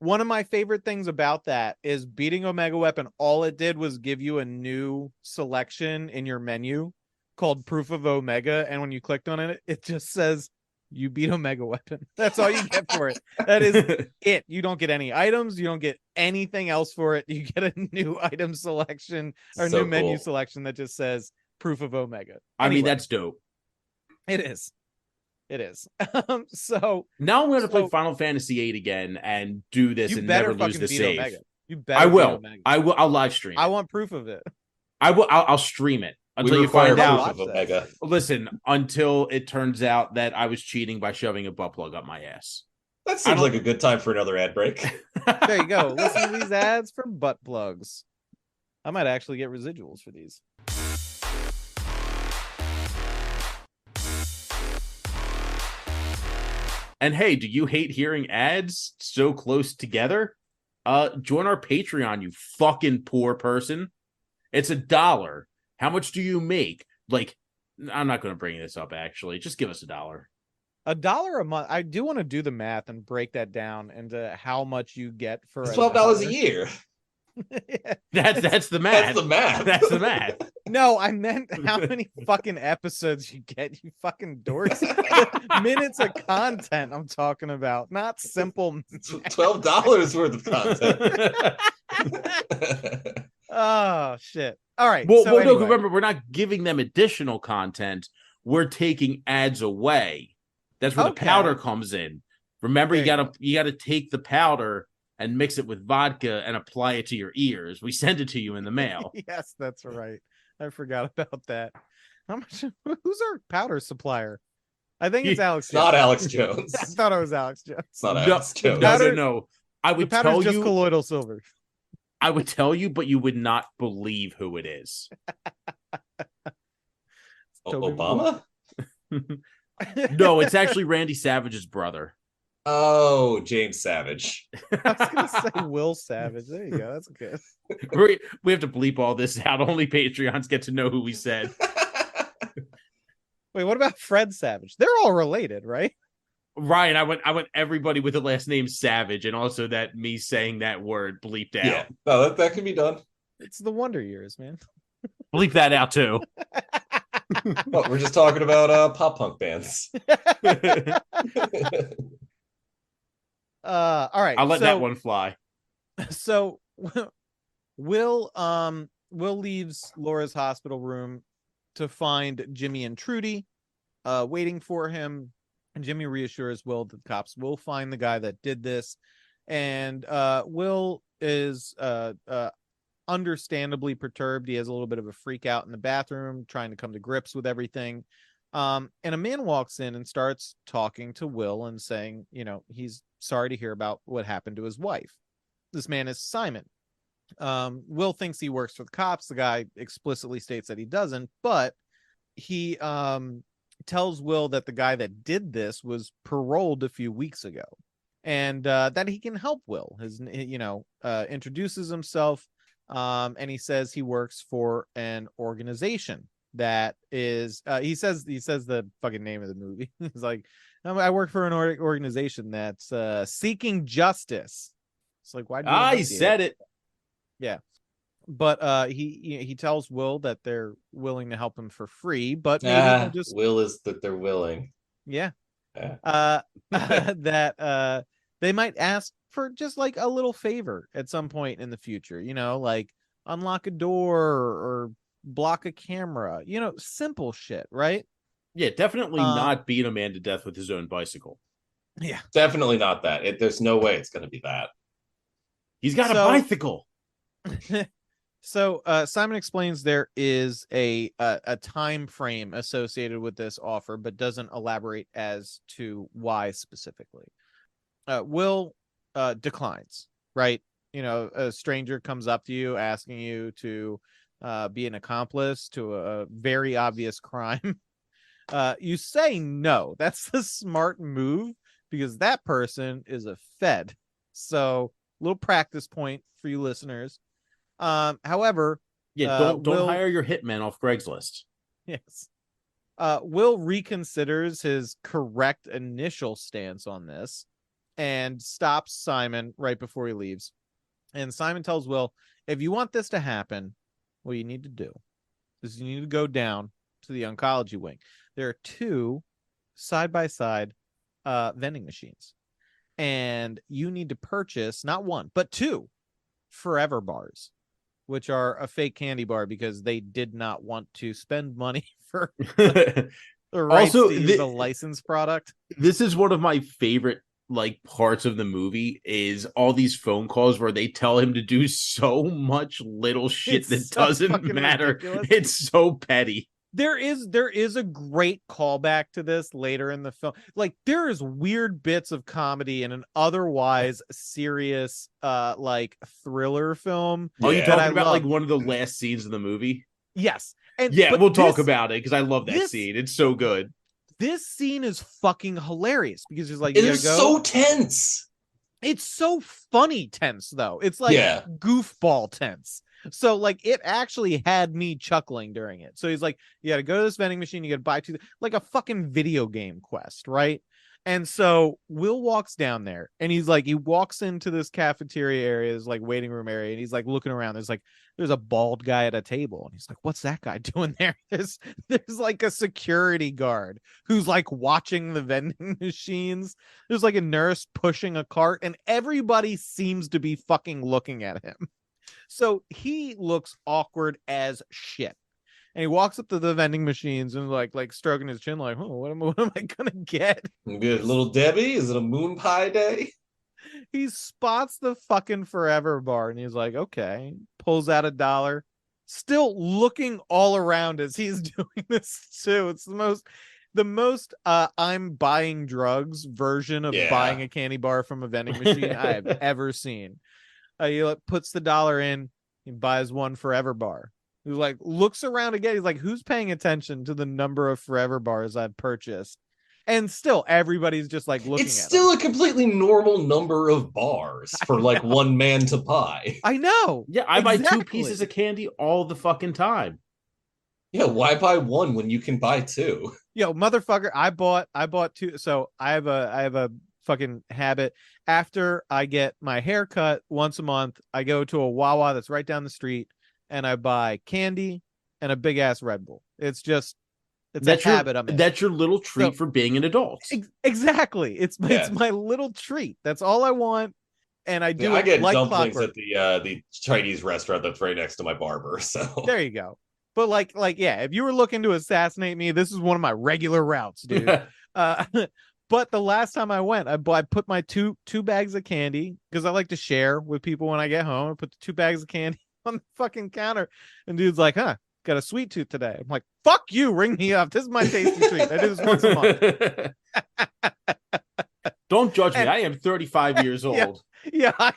One of my favorite things about that is beating Omega Weapon. All it did was give you a new selection in your menu called Proof of Omega. And when you clicked on it, it just says you beat Omega Weapon. That's all you get for it. That is it. You don't get any items. You don't get anything else for it. You get a new item selection or So new menu cool. selection that just says Proof of Omega. I mean, that's dope. It is. It is. So now I'm going to play Final Fantasy VIII again and do this and never lose the save. Omega. You better. I will. I will. I'll live stream. I want proof of it. I will. I'll stream it until you find out. Of Omega. Listen, until it turns out that I was cheating by shoving a butt plug up my ass. That seems like a good time for another ad break. There you go. Listen to these ads for butt plugs. I might actually get residuals for these. And hey, do you hate hearing ads so close together? Join our Patreon, you fucking poor person. It's $1. How much do you make? Like, I'm not going to bring this up, actually. Just give us $1. $1 a month. I do want to do the math and break that down into how much you get for $12 a year. That's the math. That's the math. That's the math. No, I meant how many fucking episodes you get, you fucking dorks. Minutes of content I'm talking about, not simple math. $12 worth of content. Oh shit. All right. Well, so anyway. no, remember, we're not giving them additional content. We're taking ads away. That's where the powder comes in. Remember, you gotta take the powder and mix it with vodka and apply it to your ears. We send it to you in the mail. Yes, that's right. I forgot about that. How much? Who's our powder supplier? I think it's Alex. Not Alex Jones. I thought it was Alex Jones. It's not Alex Jones. No. I would tell just you colloidal silver. I would tell you, but you would not believe who it is. Obama? No, it's actually Randy Savage's brother. Oh, James Savage. I was gonna say Will Savage. There you go. That's good. We have to bleep all this out. Only Patreons get to know who we said. Wait, what about Fred Savage? They're all related, right? Ryan, I went everybody with the last name Savage, and also that me saying that word bleeped out. Yeah, no, that can be done. It's the Wonder Years, man. Bleep that out too. Oh, we're just talking about pop punk bands. All right. I'll let that one fly. So Will leaves Laura's hospital room to find Jimmy and Trudy waiting for him. And Jimmy reassures Will that the cops will find the guy that did this. And Will is understandably perturbed. He has a little bit of a freak out in the bathroom, trying to come to grips with everything. And a man walks in and starts talking to Will and saying, he's sorry to hear about what happened to his wife. This man is Simon. Will thinks he works for the cops. The guy explicitly states that he doesn't, but he tells Will that the guy that did this was paroled a few weeks ago, and that he can help Will. Introduces himself, and he says he works for an organization that is he says the fucking name of the movie. He's like, I work for an organization that's seeking justice. It's like, why do he said it? Yeah, but he tells Will that they're willing to help him for free, but maybe just Will is that they're willing. Yeah. That they might ask for just like a little favor at some point in the future, like unlock a door or block a camera, simple shit, right? Yeah, definitely not beat a man to death with his own bicycle. Yeah. Definitely not that. There's no way it's going to be that. He's got a bicycle. So Simon explains there is a time frame associated with this offer, but doesn't elaborate as to why specifically. Will declines, right? A stranger comes up to you asking you to be an accomplice to a very obvious crime. You say no. That's the smart move because that person is a Fed. So, little practice point for you listeners. However, don't Will, hire your hitman off Craigslist. Yes. Will reconsiders his correct initial stance on this and stops Simon right before he leaves. And Simon tells Will, if you want this to happen, what you need to do is you need to go down to the oncology wing. There are 2 side-by-side vending machines. And you need to purchase not 1, but 2 Forever bars, which are a fake candy bar because they did not want to spend money for the rights Also, to use a licensed product. This is one of my favorite parts of the movie is all these phone calls where they tell him to do so much little shit that doesn't matter. Ridiculous. It's so petty. There is a great callback to this later in the film. There is weird bits of comedy in an otherwise serious thriller film. Oh, you talking about one of the last scenes of the movie? Yes. We'll talk about it because I love that scene. It's so good. This scene is fucking hilarious because he's like, it is so tense. It's so funny tense though. It's goofball tense. So it actually had me chuckling during it. So he's like, you gotta go to this vending machine, you gotta buy 2, like a fucking video game quest, right? And so Will walks down there and he walks into this cafeteria area, this waiting room area, and he's looking around. There's a bald guy at a table, and he's like, what's that guy doing there? There's a security guard who's watching the vending machines. There's a nurse pushing a cart, and everybody seems to be fucking looking at him. So he looks awkward as shit. And he walks up to the vending machines and stroking his chin, what am I gonna get? Good. Little Debbie, is it a moon pie day? He spots the fucking Forever bar and he's like, okay. Pulls out $1, still looking all around as he's doing this too. It's the most I'm buying drugs version of buying a candy bar from a vending machine I have ever seen. He puts the $1 in, he buys 1 Forever bar. He looks around again. He's like, who's paying attention to the number of Forever bars I've purchased? And still, everybody's just looking at it. It's still a completely normal number of bars for one man to buy. I know. Yeah, I buy 2 pieces of candy all the fucking time. Yeah, why buy 1 when you can buy 2? Yo, motherfucker, I bought 2. So I have a fucking habit. After I get my hair cut once a month, I go to a Wawa that's right down the street and I buy candy and a big ass Red Bull. It's a habit I'm in. That's your little treat for being an adult. Exactly. It's my little treat. That's all I want. And I do. I get dumplings clockwork at the Chinese restaurant that's right next to my barber. So there you go. But if you were looking to assassinate me, this is one of my regular routes, dude. But the last time I went, I put my two bags of candy because I like to share with people when I get home. I put the 2 bags of candy on the fucking counter, and dude's like, "Huh, got a sweet tooth today." I'm like, "Fuck you, ring me up. This is my tasty treat. I do this once a month." Don't judge me. I am 35 years old. Yeah, I'm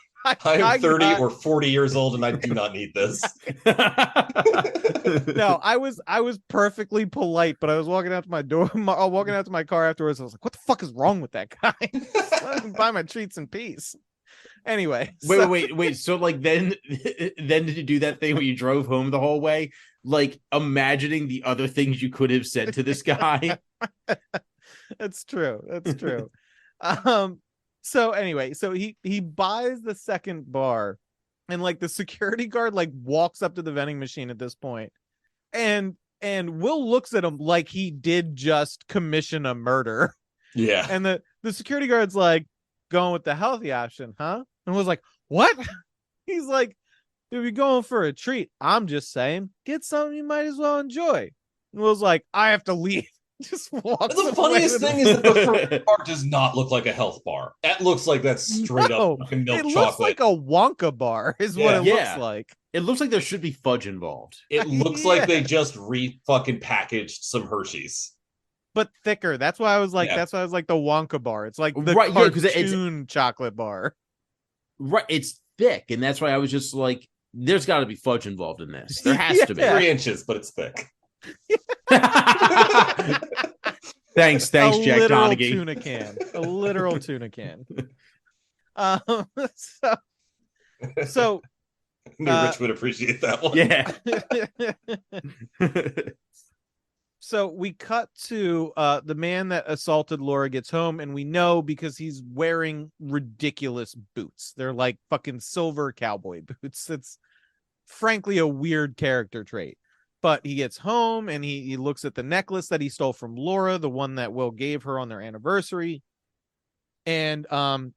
30 or 40 years old, and I do not need this. No, I was perfectly polite, but I was walking out to my door, walking out to my car afterwards. I was like, "What the fuck is wrong with that guy? Let me buy my treats in peace." Anyway, wait. So then did you do that thing where you drove home the whole way, imagining the other things you could have said to this guy? That's true. So anyway, so he buys the second bar, and the security guard walks up to the vending machine at this point, and Will looks at him like he did just commission a murder. Yeah. And the security guard's going with the healthy option, huh? And was like, what? He's like, if you're going for a treat, I'm just saying, get something you might as well enjoy. And Will's like, I have to leave. Just walks The away funniest with thing is that the first bar does not look like a health bar. That looks like that's straight No, up fucking milk it looks chocolate. like a Wonka bar, is what Yeah. it Yeah. looks like. It looks like there should be fudge involved. It looks like they just fucking packaged some Hershey's. But thicker. That's why I was like, Yeah. that's why I was like the Wonka bar. It's like the Right, yeah, 'cause cartoon it's chocolate bar. Right, it's thick, and that's why I was just like, there's got to be fudge involved in this. There has to be. Yeah. 3 inches, but it's thick. Thanks, a Jack literal Donaghy. tuna can. A literal tuna can. So I knew Rich would appreciate that one. Yeah. So we cut to the man that assaulted Laura gets home, and we know because he's wearing ridiculous boots. They're like fucking silver cowboy boots. It's frankly a weird character trait. But he gets home and he looks at the necklace that he stole from Laura, the one that Will gave her on their anniversary. And a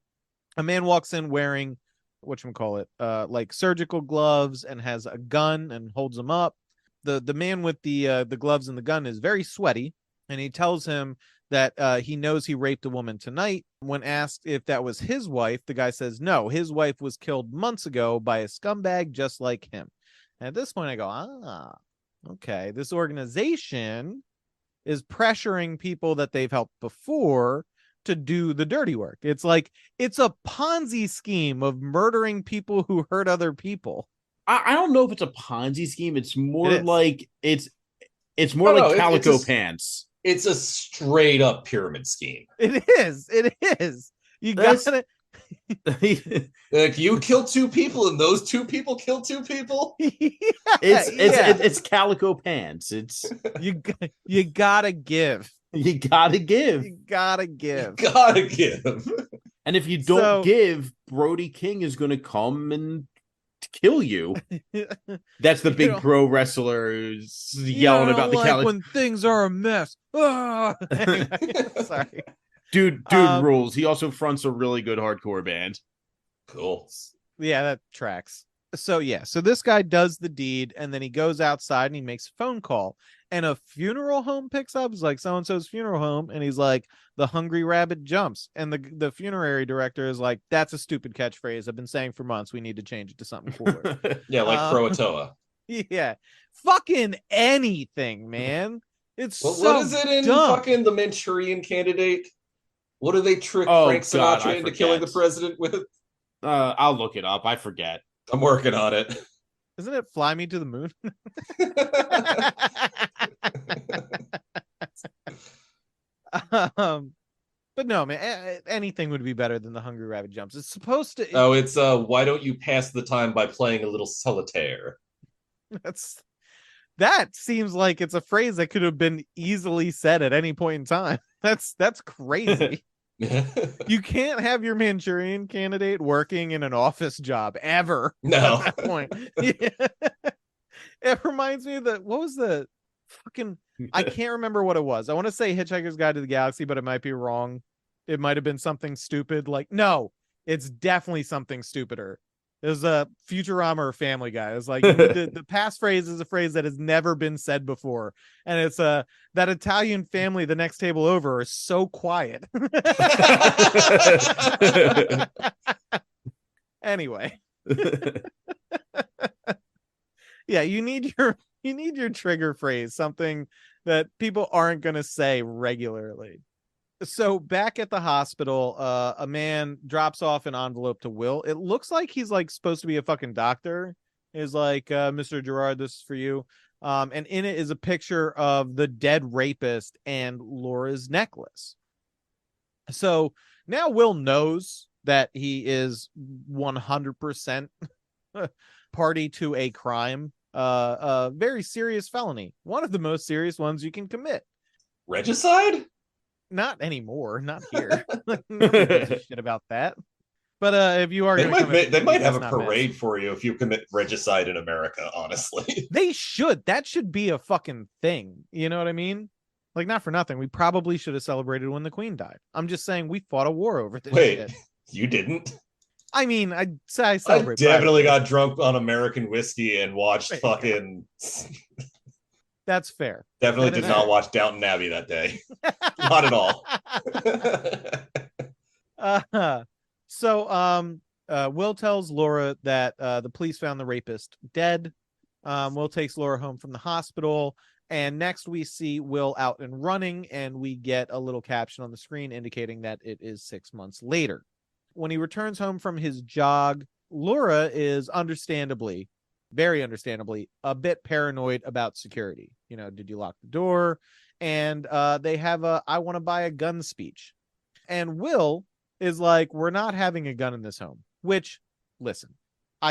man walks in wearing whatchamacallit, like surgical gloves and has a gun and holds him up. The man with the gloves and the gun is very sweaty, and he tells him that he knows he raped a woman tonight. When asked if that was his wife, the guy says no, his wife was killed months ago by a scumbag just like him. And at this point I go, okay, this organization is pressuring people that they've helped before to do the dirty work. It's like it's a Ponzi scheme of murdering people who hurt other people. I don't know if it's a Ponzi scheme. It's more like it's more No, like Calico it's Pants. It's a straight up pyramid scheme. It is. It is. You got it. Like, you kill 2 people and those 2 people kill 2 people. It's Calico Pants. It's you gotta give. You gotta give. You gotta give. You gotta give. And if you don't give, Brody King is going to come and kill you. That's the big pro wrestler who's yelling about the like when things are a mess. Sorry. Dude rules. He also fronts a really good hardcore band. Cool. Yeah, that tracks. So this guy does the deed, and then he goes outside and he makes a phone call, and a funeral home picks up. It's like so-and-so's funeral home, and he's like, the hungry rabbit jumps, and the funerary director is like, that's a stupid catchphrase I've been saying for months, we need to change it to something cooler. Yeah, like Croatoa. Yeah, fucking anything, man. It's But so what is it in dumb. fucking The Manchurian Candidate? What do they trick Frank Sinatra into killing the president with? I'll look it up. I forget. I'm working on it. Isn't it Fly Me to the Moon? But no, man, anything would be better than the hungry rabbit jumps. It's supposed to. Oh, it's why don't you pass the time by playing a little solitaire? That seems like it's a phrase that could have been easily said at any point in time. That's crazy. You can't have your Manchurian Candidate working in an office job ever. No. At that point. Yeah. It reminds me of what was the fucking, I can't remember what it was. I want to say Hitchhiker's Guide to the Galaxy, but it might be wrong. It might have been something stupid. Like, no, it's definitely something stupider. It was a Futurama or Family Guy. It's like the passphrase is a phrase that has never been said before, and it's that Italian family the next table over is so quiet. Anyway, yeah, you need your trigger phrase, something that people aren't going to say regularly. So back at the hospital, a man drops off an envelope to Will. It looks like he's like supposed to be a fucking doctor. Is like, Mr. Gerard, this is for you. And in it is a picture of the dead rapist and Laura's necklace. So now Will knows that he is 100% party to a crime, a very serious felony, one of the most serious ones you can commit. Regicide? Not anymore. Not here. Nobody gives a shit about that. But if you are, they might have a parade for you if you commit regicide in America. Honestly, they should. That should be a fucking thing. You know what I mean? Like, not for nothing, we probably should have celebrated when the Queen died. I'm just saying we fought a war over this. Wait, shit. You didn't? I mean, I I celebrate. definitely Pride. got drunk on American whiskey and watched fucking. That's fair. Definitely That did is not fair. watch Downton Abbey that day. Not at all. So Will tells Laura that the police found the rapist dead. Will takes Laura home from the hospital, and next we see Will out and running, and we get a little caption on the screen indicating that it is 6 months later. When he returns home from his jog, Laura is understandably, very understandably, a bit paranoid about security. You know, did you lock the door? And they have a "I want to buy a gun" speech. And Will is like, "We're not having a gun in this home." Which, listen,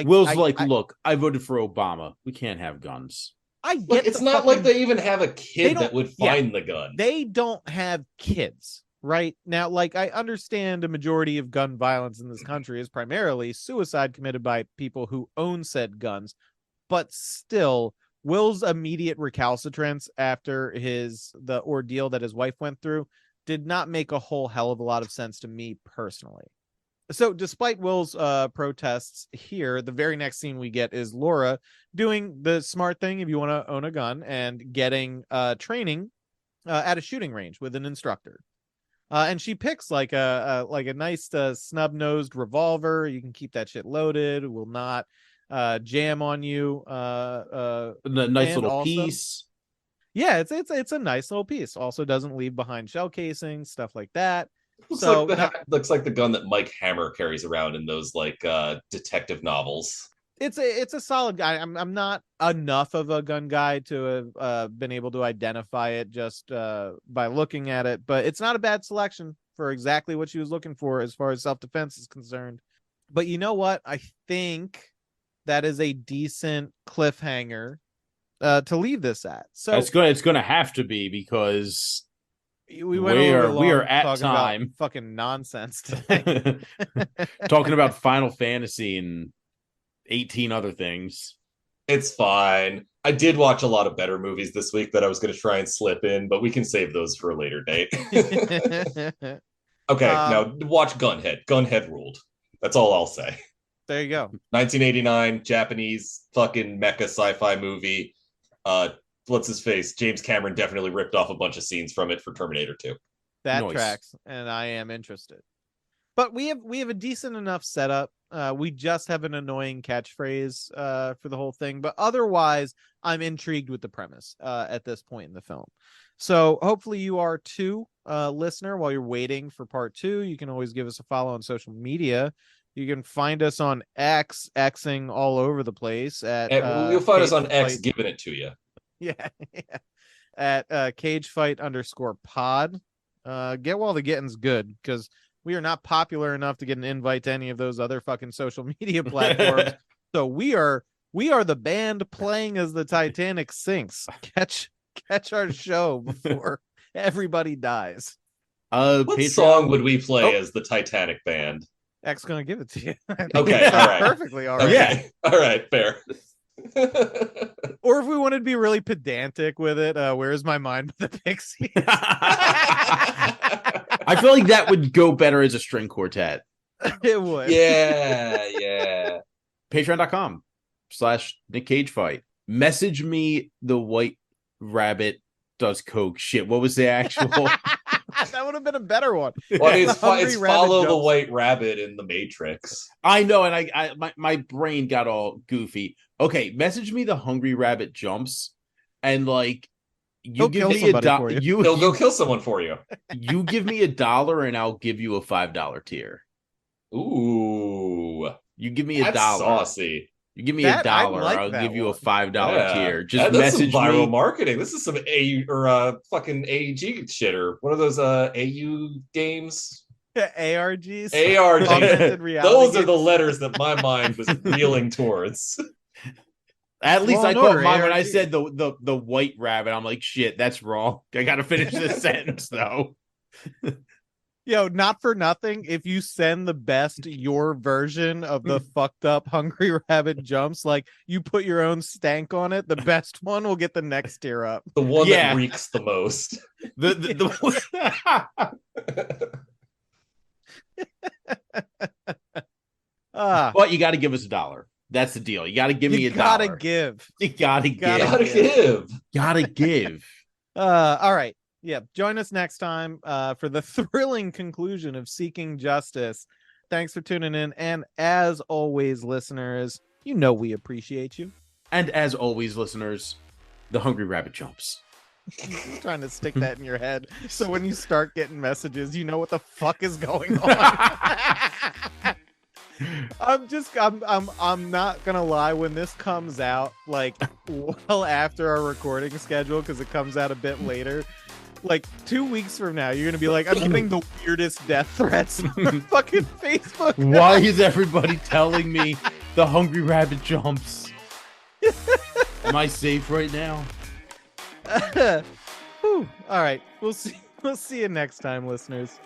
Will's like, look, I voted for Obama. We can't have guns. I Look, get it's not like they even have a kid that would yeah, find the gun. They don't have kids, right? Now, like, I understand a majority of gun violence in this country is primarily suicide committed by people who own said guns, but still, Will's immediate recalcitrance after the ordeal that his wife went through did not make a whole hell of a lot of sense to me personally. So despite Will's protests here, the very next scene we get is Laura doing the smart thing if you want to own a gun and getting training at a shooting range with an instructor. And she picks like a nice snub-nosed revolver. You can keep that shit loaded. It will not jam on you. A nice little piece. Yeah, it's a nice little piece. Also doesn't leave behind shell casings, stuff like that. Looks like the gun that Mike Hammer carries around in those like detective novels. It's a solid guy. I'm not enough of a gun guy to have been able to identify it just by looking at it, but it's not a bad selection for exactly what she was looking for as far as self-defense is concerned. But you know what? I think that is a decent cliffhanger to leave this at. So it's gonna have to be, because we are at time fucking nonsense today. talking about Final Fantasy and 18 other things. It's fine. I did watch a lot of better movies this week that I was going to try and slip in, but we can save those for a later date. Okay, now watch Gunhead. Gunhead ruled. That's all I'll say. There you go. 1989 Japanese fucking mecha sci-fi movie. What's his face? James Cameron definitely ripped off a bunch of scenes from it for Terminator 2. That tracks, and I am interested. But we have a decent enough setup. We just have an annoying catchphrase for the whole thing, but otherwise, I'm intrigued with the premise at this point in the film. So hopefully you are too, listener. While you're waiting for part 2, you can always give us a follow on social media. You can find us on Xing all over the place. You'll find us on X, giving it to you. Yeah, at cagefight_pod. Get while the getting's good, because we are not popular enough to get an invite to any of those other fucking social media platforms. So we are the band playing as the Titanic sinks. Catch our show before everybody dies. What Patreon song would we play as the Titanic band? X gonna give it to you. Okay, all right. Perfectly all right. Yeah. All right, fair. Or if we wanted to be really pedantic with it, Where's My Mind with the Pixies? I feel like that would go better as a string quartet. It would. Yeah. Patreon.com/Nick Cage Fight. Message me the white rabbit does coke. Shit, what was the actual? That would have been a better one. Well, it's follow the white rabbit in the Matrix. I know, and my brain got all goofy. Okay, message me the hungry rabbit jumps, and like you give me $1. He'll go kill someone for you. You give me $1, and I'll give you a $5 tier. Ooh, you give me $1. Saucy. You give me $1, I'll give you a $5 tier. Just that's message some viral me. Marketing. This is some AU or fucking AEG shit, or one of those AU games. ARGs. ARGs. Those are the letters that my mind was reeling towards. At least I caught mine when I said the white rabbit. I'm like, shit, that's wrong. I gotta finish this sentence though. Yo, not for nothing, if you send the best your version of the fucked up hungry rabbit jumps, like you put your own stank on it, the best one will get the next tier up. The one that reeks the most. But you got to give us $1. That's the deal. You got to give me you $1. gotta give. You gotta Gotta give. Give. Gotta give. All right. Yeah. Join us next time for the thrilling conclusion of Seeking Justice. Thanks for tuning in. And as always, listeners, you know we appreciate you. And as always, listeners, the Hungry Rabbit jumps. I'm trying to stick that in your head so when you start getting messages, you know what the fuck is going on. I'm not gonna lie, when this comes out, like, well after our recording schedule, because it comes out a bit later, like 2 weeks from now, you're gonna be like, I'm getting the weirdest death threats on fucking Facebook. Why is everybody telling me the Hungry Rabbit jumps? Am I safe right now? Whew. All right, we'll see you next time, listeners.